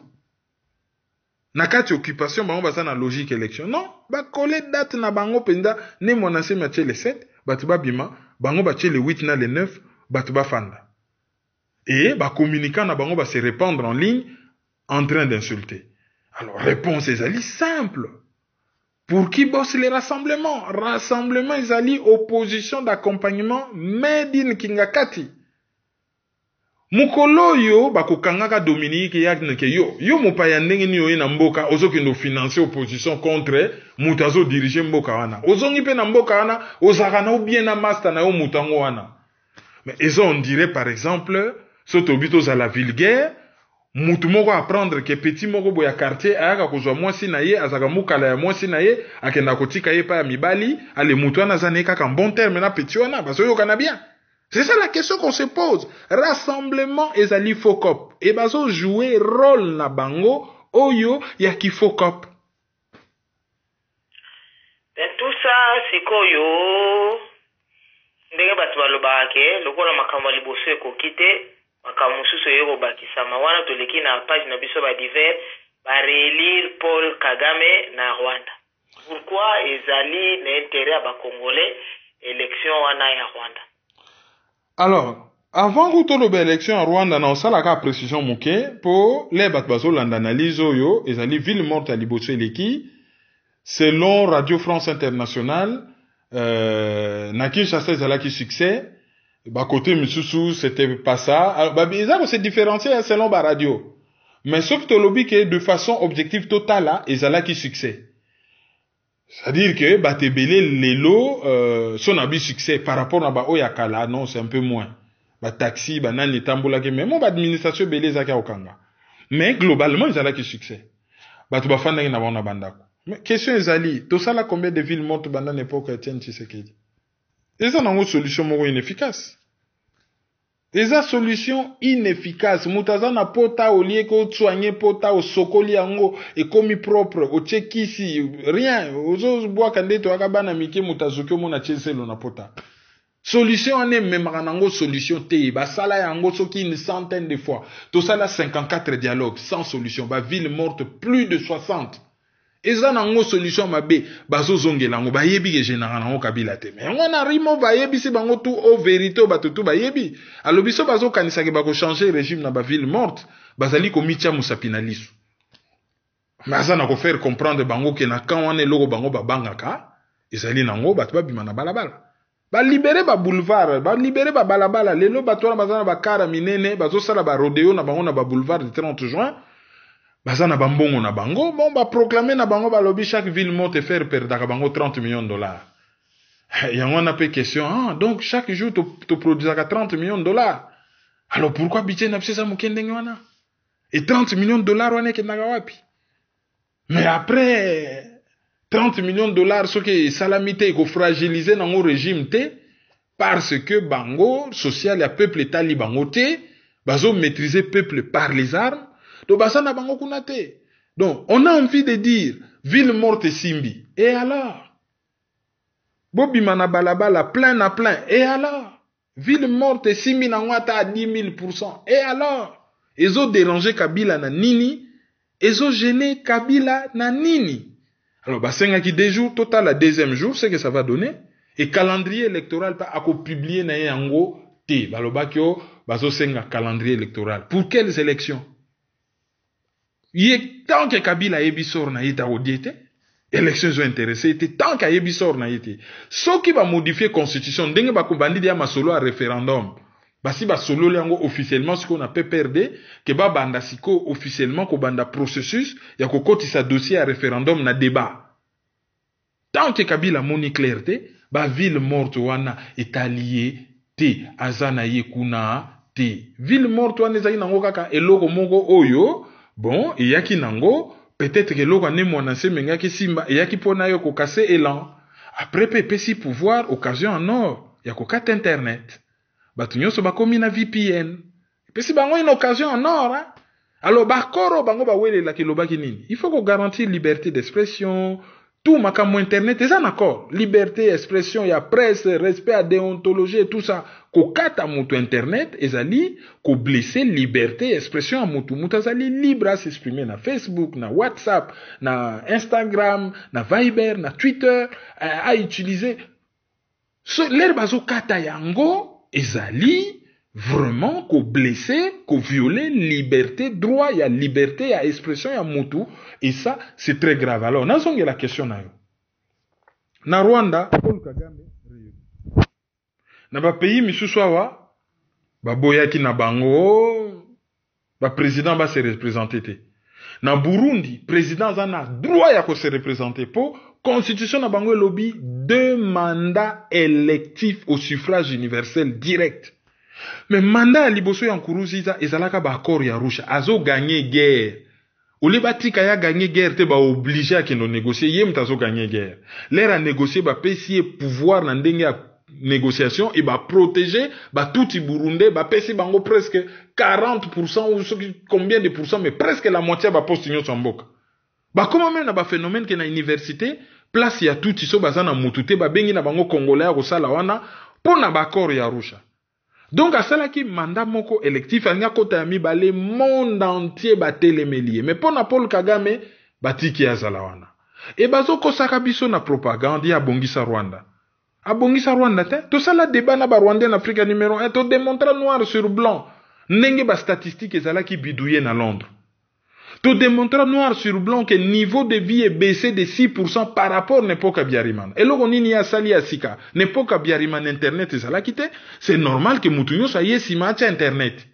na kati occupation bango baza na logique élection non bakole date na bango penda ne monanse matie le 7 bato babima bango batie le 8 na le 9 bato bafanda et communiquant na bango se répandre en ligne en train d'insulter. Alors réponse ezali simple. Pour qui bosse les rassemblements? Rassemblement ezali opposition d'accompagnement made in Kingakati. Mukolo yo bakokangaka Dominique yakneke yo mopaya ndenge ni yo na mboka ozokendo financer opposition contre mutazo diriger mboka wana. Ozongi pe na mboka wana ozaka na bien na master na yo mutango wana. Mais eso on dirait par exemple soto bitos à la vulgaire mutu moko apprendre que petit moko boya quartier ayaka kozwa mwasi na ye azaka mukala ya mwasi na ye akenda kotika ye pa ya mibali ale mutu wana zane kaka bon terme na petit wana baso yo kana bien. C'est ça la question qu'on se pose. Rassemblement ezali fokop et baso jouer rôle na bango oyo ya ki fokop. Dans tout ça c'est koyo ndenge bato balobaka ke lokola makambo liboso ekokite makambo mosusu yeko bakisama wana toleki na page na biso ba divers ba réélire Paul Kagame na Rwanda. Pourquoi ezali na intérêt à ba Congolais élection wana ya Rwanda? Alors, avant que tu élection en Rwanda, na osala ka précision moke pour les bato bazolanda analyse oyo ezali ville morte à liboso eleki selon Radio France Internationale na Kinshasa ezalaki succès. Bah côté Misusu c'était pas ça. Alors bah bizarre c'est différencié selon ba radio. Mais sauf que lobby que de façon objective totale là ezalaki succès. C'est-à-dire que bah tebele lelo son abi succès par rapport à ba oyakala non c'est un peu moins. Bah taxi bah nani tambola ke même ba administration belé zaka okanga. Mais globalement ezalaki succès. Bah tu ba fanda na bana bandako. Mais question ezali to sala combien de villes mortes pendant l'époque Etienne Tshisekedi. Et ça n'a une solution moko inefficace. Et ça solution inefficace. Mutaza na pota au lieu que soigner pota au sokoli yango et komi propre au tchekisi rien. Ozo bois kande to akabana mike mutazuki mona cheselo na pota. Solution on est même ranango solution te ba sala yango soki une centaine de fois. To sala 54 dialogues sans solution. Ba ville morte plus de 60. Eza nango solution mabe bazo zongela ngo bayebi ke général nango kabila te mais on a rimo bayebi si bango tout au vérité batutu bayebi alobi so bazo kanisa ke bako changer régime na ba ville morte bazali ko mitia musapina lisu mais ça na ko faire comprendre bango ke na kan wana eloko bango babangaka ezali nango batu babima na balabala ba libérer ba boulevard ba libérer ba balabala lelo batu wana bazana ba kara minene bazo sala ba rodeo na bango na ba boulevard de 30 juin. Bazana bambongo na bango, bon ba proclamer na bango ba lobby chaque ville morte faire perdre bango 30 millions de dollars. Yango on a pas question, donc chaque jour tu produis 30 millions de dollars. Alors pourquoi budget na pesa mukendenge wana? Et 30 millions de dollars wana ke naga wapi? Mais après 30 millions de dollars ce que salamité ko fragiliser dans le régime té parce que bango social et peuple tali bango té, bazo maîtriser peuple par les armes. Donc, on a envie de dire, ville morte Simbi. Et alors? Bobi mana balabala, plein à plein. Et alors? Ville morte Simbi na wata à 10 000%. Et alors? Ils ont dérangé Kabila na nini? Ils ont gêné Kabila na nini? Alors, basenga qui des jours, total à deuxième jour, c'est que ça va donner. Et calendrier électoral, pas à publier na yango te. Balobakyo, baso senga calendrier électoral. Pour quelles élections? Tant que Kabila ebisor na yita odiete, élections ont intéressé, tant que ebisor na yite. Ce qui va modifier constitution, dengue ba kubandi dia masolo à référendum. Basi ba solo liango officiellement ce qu'on a peut perdre, que ba banda siko officiellement ko banda processus, ya ko kotisa dossier à référendum na débat. Tant que Kabila moni clarté, ba ville morte wana est allié te azana yekuna te. Ville morte wana ezali nango kaka eloko moko oyo. Bon, il y a qui nango, peut-être que l'on a monnancé menga ki simba, il y a qui pona yo ko casser élan. Après pepe si pouvoir occasion en or, il y a ko kat internet. Batunyo so ba komi na VPN. Pe si bango une occasion en or, hein. Alors ba koro bango ba wele la ki loba ki nini. Il faut qu'on garantir liberté d'expression, tout makambo internet eza d'accord, liberté expression ya presse, respect à déontologie et tout ça, kokata mutu internet ezali ko blesser liberté expression ya mutu azali libre à s'exprimer na Facebook, na WhatsApp, na Instagram, na Viber, na Twitter, à utiliser l'air bazo kata yango ezali vraiment ko blesser, ko violer liberté, droit, il y a liberté, il y a expression, il y a mutu, et ça, c'est très grave. Alors, n'a pas la question na yo. Na Rwanda, Paul Kagame, na ba pays misusu awa, ba boyaki na bango, ba président ba se représenter te. Na Burundi, président zana droit ya ko se représenter po constitution na bango lobby 2 mandats électifs au suffrage universel direct. Mais mandat ya liboso ya Nkuruziza ezalaka ba accord ya Arusha azo gagner guerre. Ole batika ya gagner guerre te ba obligé à keno négocier yem tazo gagner guerre. L'air à négocier ba pesi pouvoir na ndenge ya négociation et ba protéger ba touti Burundais ba pesi bango presque 40% ou combien de pourcents mais presque la moitié ba poste nyo samboka. Ba comment même na ba phénomène que na université place ya touti so bazana mutute ba bengi na bango congolais ya kosala wana pona ba accord ya Arusha. Donc, à cela qui mandat moko électif, il y a kota mibale monde entier batelemelie. Mais pour Paul Kagame, batiki ya zalawana. Et bazo kosaka biso na propagande ya bongisa Rwanda. A bongisa Rwanda te, to sala débat na ba Rwandais en Afrique numéro 1, to démontrer noir sur blanc. Nenge ba statistique ezala ki bidouye na Londres. To démontrer noir sur blanc que le niveau de vie est baissé de 6% par rapport à l'époque Biariman. Et là, on y a sali à Sika. L'époque Biariman Internet, c'est normal que Moutounyo soit si match Internet.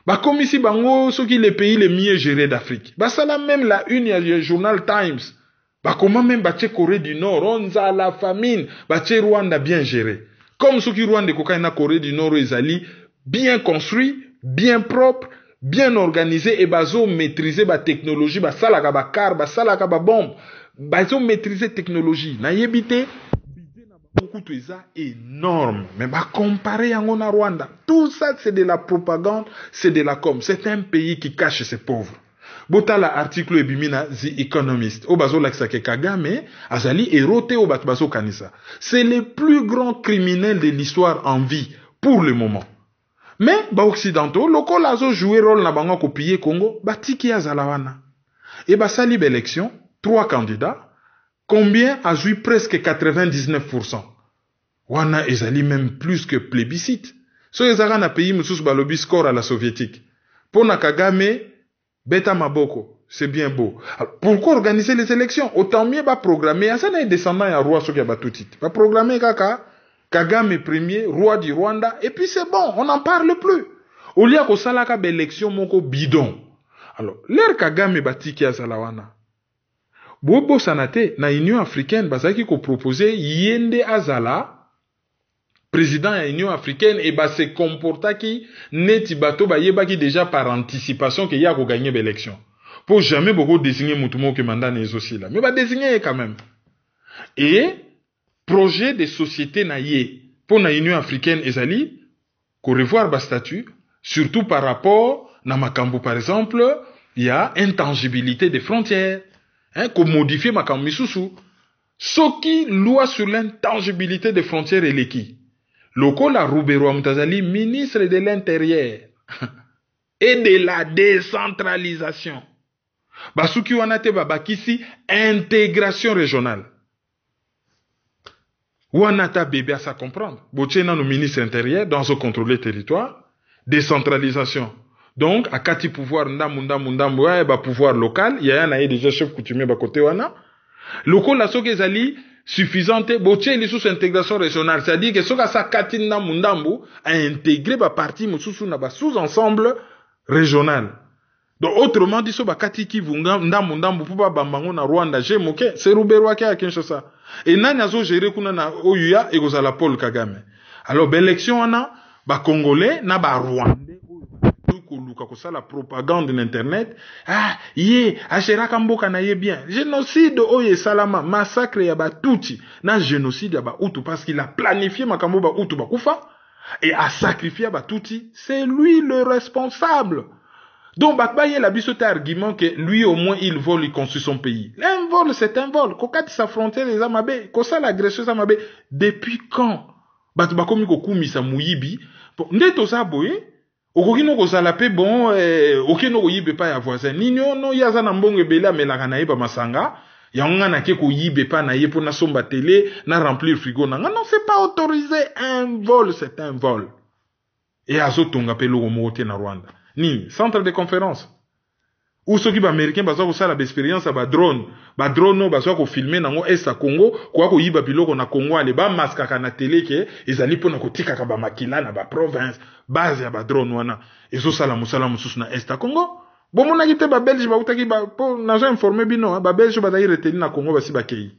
Bah, comme ici, bango, ceux qui les pays les mieux gérés d'Afrique. Bah, ça là même la une, il y a le journal Times. Bah, comment même, bah, Corée du Nord, on a la famine. Bah, Rwanda bien géré. Comme ceux qui Rwanda, Kokaina, Corée du Nord, ils allaient bien construit, bien propre, bien organisé et bazo maîtriser ba technologie ba salaka ba car ba salaka ba bombe bazo maîtriser technologie na yebité budget na beaucoup tout ça énorme mais ba comparer yango na Rwanda tout ça c'est de la propagande c'est de la com c'est un pays qui cache ses pauvres botala article ebimina The Economist o bazo lakisa ke Kagame azali erote o bazo kanisa c'est le plus grand criminel de l'histoire en vie pour le moment. Mais, ba occidentaux, loko lazo joué rôle na bango copier Congo, ba tiki ya zalawana. Et ba sali élection, 3 candidats, combien a joué presque 99%. Wana ezali même plus que plébiscite. So ezara na pays musus balobi score à la soviétique. Pour na Kagame, beta maboko, c'est bien beau. Alors, pourquoi organiser les élections? Autant mieux ba programmer, asa na descendant ya roi so ya batutit. Ba programmer kaka Kagame premier, roi du Rwanda, et puis c'est bon, on n'en parle plus. Au lieu que ça, la élection moko bidon. Alors, l'air Kagame batiki ya zalawana. Bobo sanate, na Union africaine, bazaki ko proposer yende azala, président ya Union africaine, et ba se comporta ki, neti bato ba yeba ki déjà par anticipation que ya ko gagner l'élection. Pour jamais beaucoup désigner moutumo que mandat n'est aussi là. Mais ba désigner quand même. Et, projet de société na ye pour la Union africaine ezali ko revoir ba statut surtout par rapport na makambo par exemple il y a intangibilité des frontières ko modifier makambo misusu soki loi sur l'intangibilité des frontières eleki loko la Roubero Mutazali ministre de l'intérieur et de la décentralisation basuki wana te babakisi intégration régionale. Wanata bébé à ça comprendre. Bochena nos ministres intérieurs dans ce contrôler territoire, décentralisation. Donc, à kati pouvoir ndamundamundambu ya ba pouvoir local, il y a déjà chef coutumier ba côté wana. Loko la soke zali suffisante boche li sous intégration régionale, c'est-à-dire que soka sa kati ndamundambu a intégré ba parti mususu na ba sous-ensemble régional. Donc autrement dit so ba kati ki vunga ndamundambu pour ba bambango na Rwanda, j'ai moqué, c'est Roubero qui a Kinshasa. Et nani azo gérer kuna na Oyuya et kozala Paul Kagame. Alors l'élection wana ba Congolais na ba Rwandais koluka kosala propagande na internet ye ashera mboka na ye bien génocide oye salama massacre ya batuti na génocide ya ba Hutu parce qu'il a planifié makambo ba Hutu bakufa et a sacrifié batuti c'est lui le responsable. Donc, Bakbaye la bisote argument que lui, au moins, il vole, il construit son pays. Un vol, c'est un vol. Kokati s'affronter les Amabé. Kosa l'agression Amabé. Depuis quand? Bakomi kokumi sa mouyibi. Ndeto sa boye. Okoki no kozala pe bon, oke no koyibe pa ya voisin. Nino no yaza na mbongo ebele amelaka na ye ba masanga. Yango na ke koyibe pa na ye pour na somba télé, na remplir frigo na. Non, c'est pas autorisé. Un vol, c'est un vol. Et azo tonga pe loko mote na Rwanda. Ni centre de conférence. Ou ceux qui ba américain bazo ko sala expérience ba drone no bazo ko filmer nango est à Congo, kwa ko yiba biloko na Congo ale ba maskaka na télé ke ezali pona ko tikaka ba makila na ba province, base ya ba drone wana. Ezo sala musala mususu na est à Congo. Bon mona kite ba Belge ba utaki ba po nazo informer bino, ba Belge ba dai reteni na Congo ba si ba kei.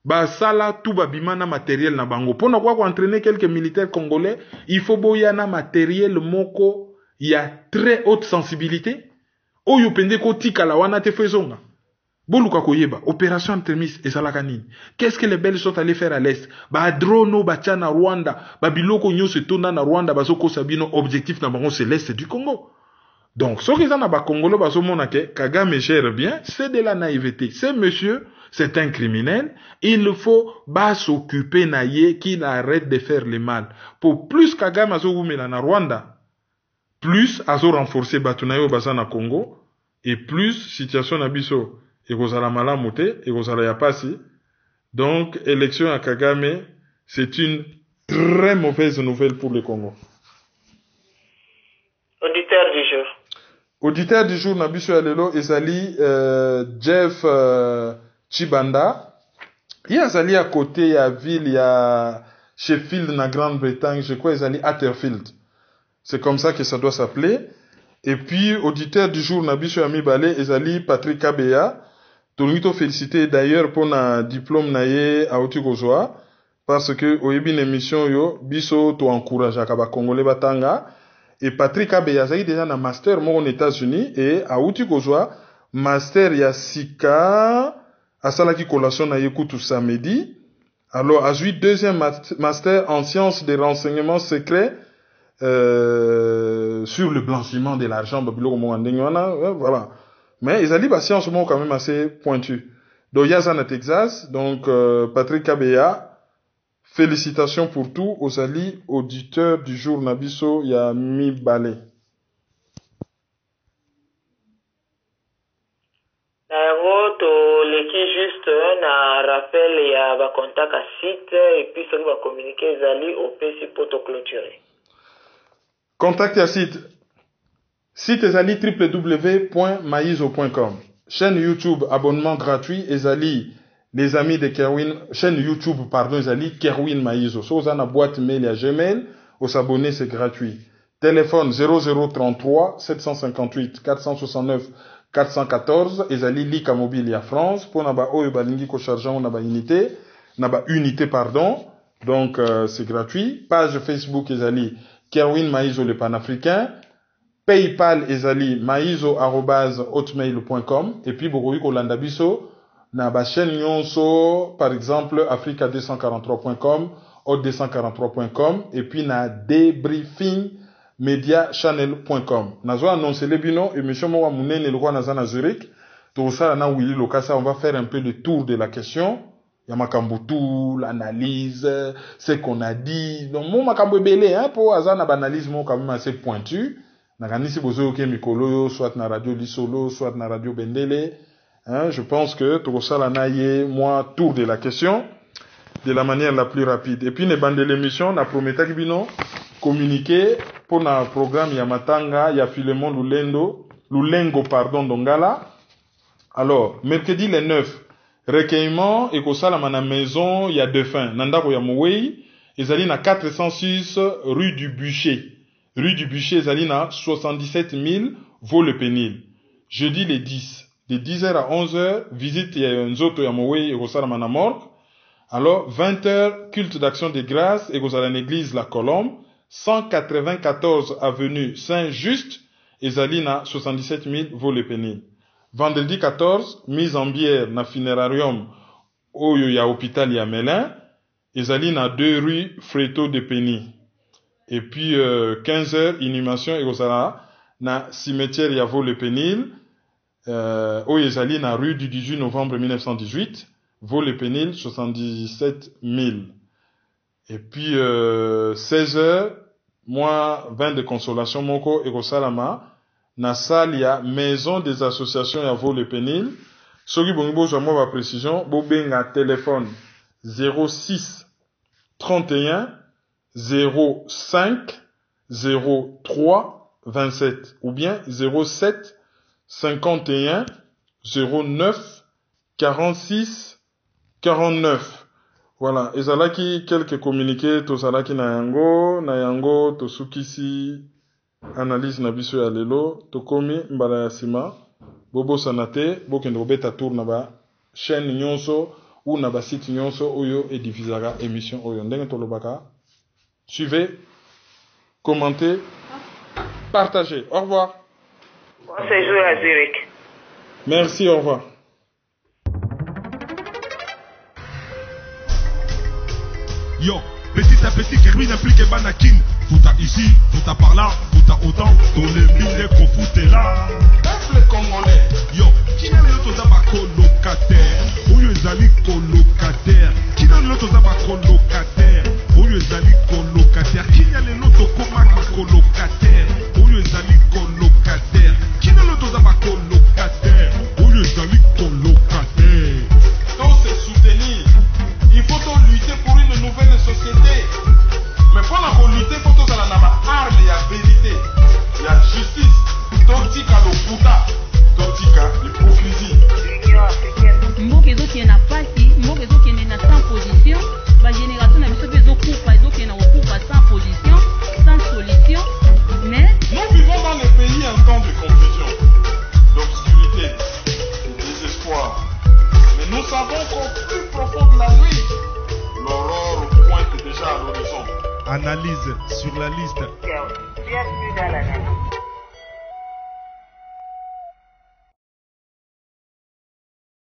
Ba sala tout ba bimana matériel na bango. Pona kwa ko entraîner quelques militaires congolais, il faut boya na matériel moko il y a très haute sensibilité. Oyo pende ko tika la wana te fezonga. Boluka koyeba, opération Artemis et Salakanini. Qu'est-ce que les Belges sont allés faire à l'Est? Ba drono batia na Rwanda, ba biloko nyo se tona na Rwanda, bazoko sabino objectif na bango c'est l'Est du Congo. Donc, ce qui est na ba Congolo bazo monake, Kagame gère bien, c'est de la naïveté. C'est monsieur, c'est un criminel, il faut ba s'occuper na ye qu'il arrête de faire le mal. Pour plus Kagame azo oumela na Rwanda, plus azo renforcer batunayo bazana Congo, et plus situation na biso ekozala malamu te, ekozala ya pasi. Donc élection à Kagame, c'est une très mauvaise nouvelle pour le Congo. Auditeur du jour. Auditeur du jour na biso ya lelo ezali Jeff Chibanda. Il azali à côté ya ville ya Sheffield na Grande-Bretagne, je crois ezali Atterfield. C'est comme ça que ça doit s'appeler. Et puis, auditeur du jour, Nabiso Ami Balé, Ezali Patrick Kabeya. Tolito félicité d'ailleurs pour un diplôme naye à Otukozoa. Parce que, au une émission, yo, biso, to encourage à Kaba Congolais Batanga. Et Patrick Kabeya, ça y est déjà un master, moi, aux États-Unis. Et à Otukozoa, master Yassika, à Salaki Collation naye Koutou samedi. Alors, à Zui, deuxième master en sciences des renseignements secrets, sur le blanchiment de l'argent, voilà. Mais ils allaient passer en ce moment quand même assez pointu. Donc, Yazan à Texas, donc Patrick Kabeya, félicitations pour tout aux alliés auditeurs du jour Nabiso Yami Balé. L'équipe juste un rappel, il y a un contact à site et puis ça va communiquer les alliés au PC pour te clôturer. Contact à site. Site ezali www.maizo.com. Chaîne YouTube, abonnement gratuit, ezali les amis de Kerwin, chaîne YouTube, pardon, ezali Kerwin Maizo. So, vous avez une boîte mail et Gmail, au s'abonner, c'est gratuit. Téléphone 0033 758 469 414, ezali Lika Mobile ya France, pour naba oyo balingi ko chargeant naba unité, pardon. Donc, c'est gratuit. Page Facebook ezali Kerwin Maizo le panafricain. PayPal ezali maizo@hotmail.com. Et puis, bokoyi kolanda biso na ba chaîne nyonso, par exemple, africa243.com, hot243.com, et puis na debriefingmediachannel.com. Nazo annoncer le bino, émission mo wa munene lokwa na zana Zurich. Tout ça, na Willy Lokasa, on va faire un peu le tour de la question. Yamakambutu, l'analyse, ce qu'on a dit. Donc, mon makambo belé, hein, pour azana banalise, mon quand même assez pointu. Naganisi bozo ke mikolo, soit na radio Lisolo, soit na radio Bendele. Hein, je pense que tout ça, là, naïe, moi, tour de la question, de la manière la plus rapide. Et puis, les bandes de l'émission, na prometa kibino, communiquer, pour na programme Yamatanga, ya Filemon Lulengo, pardon, Dongala. Alors, mercredi le 9, recueillement et kosala na maison il y a deux fins nandako ya Mouwei ezali na 406 rue du Bûcher ezali na 77 000 Vaux-le-Pénil. Jeudi le 10 de 10h à 11h visite ya nzoto ya Mouwei et kosala na morgue. Alors 20h culte d'action de grâce et kosala na église La Colombe 194 avenue Saint-Just ezali na 77 000 Vaux-le-Pénil. Vendredi 14, mise en bière na funerarium oyo ya hôpital ya Melun, ezali na 2 rue Freto de Penny. Et puis 15h inhumation ekozala na cimetière ya Vaux-le-Pénil, Oyezali na rue du 18 novembre 1918, Vaux-le-Pénil, 77 000. Et puis, 16h, moi, 20 de consolation, moko, et Salama, na salle ya maison des associations ya Vaux-le-Pénil. Soki bongibo, je moi, précision, bobenga téléphone 06 31 05 03 27 ou bien 07 51 09 46 49. Voilà, ezalaki quelques communiqués tozalaki na yango tosukisi analyse na biso ya lelo tokomi mbala ya sima bobo sanate bokende kobeta tour na ba chaîne nyonso ou na ba site nyonso oyo edifusaka émission oyo ndenge tolobaka. Suivez, commentez, partagez. Au revoir. Bon séjour à Zurich. Merci, au revoir. Yo, petit à petit, Kerwin implique Banakin. Tout à ici, tout à par là, tout à autant. Tous les mille qu'on fout là. Peuple congolais. Yo, qui n'a le toza ba colocataire? Où y'a zali colocataire? Qui n'a le toza ba colocataire? Où y'a zali colocataire? Qui n'a le loto koma colocataire? Où y'a zali colocataire? Qui n'a le toza ba colocataire? Où y'a zali colocataire? Donc c'est soutenir. Il faut donc lutter pour une nouvelle société. Mais pour la lutter, il faut que ça ait arme, il y a vérité, il y a justice. Totika lokuta, totika l'hypocrisie. Mboka ezoki na pasi, mboka ezoki na sans position, ba génération na biso ezokufa, ezoki na okufa sans position, sans solution. Mais nous vivons dans les pays en temps de confusion, d'obscurité, de désespoir. Mais nous savons qu'au plus profond de la nuit, l'aurore pointe déjà à l'horizon. Analyse sur la liste. Bienvenue dans la nuit.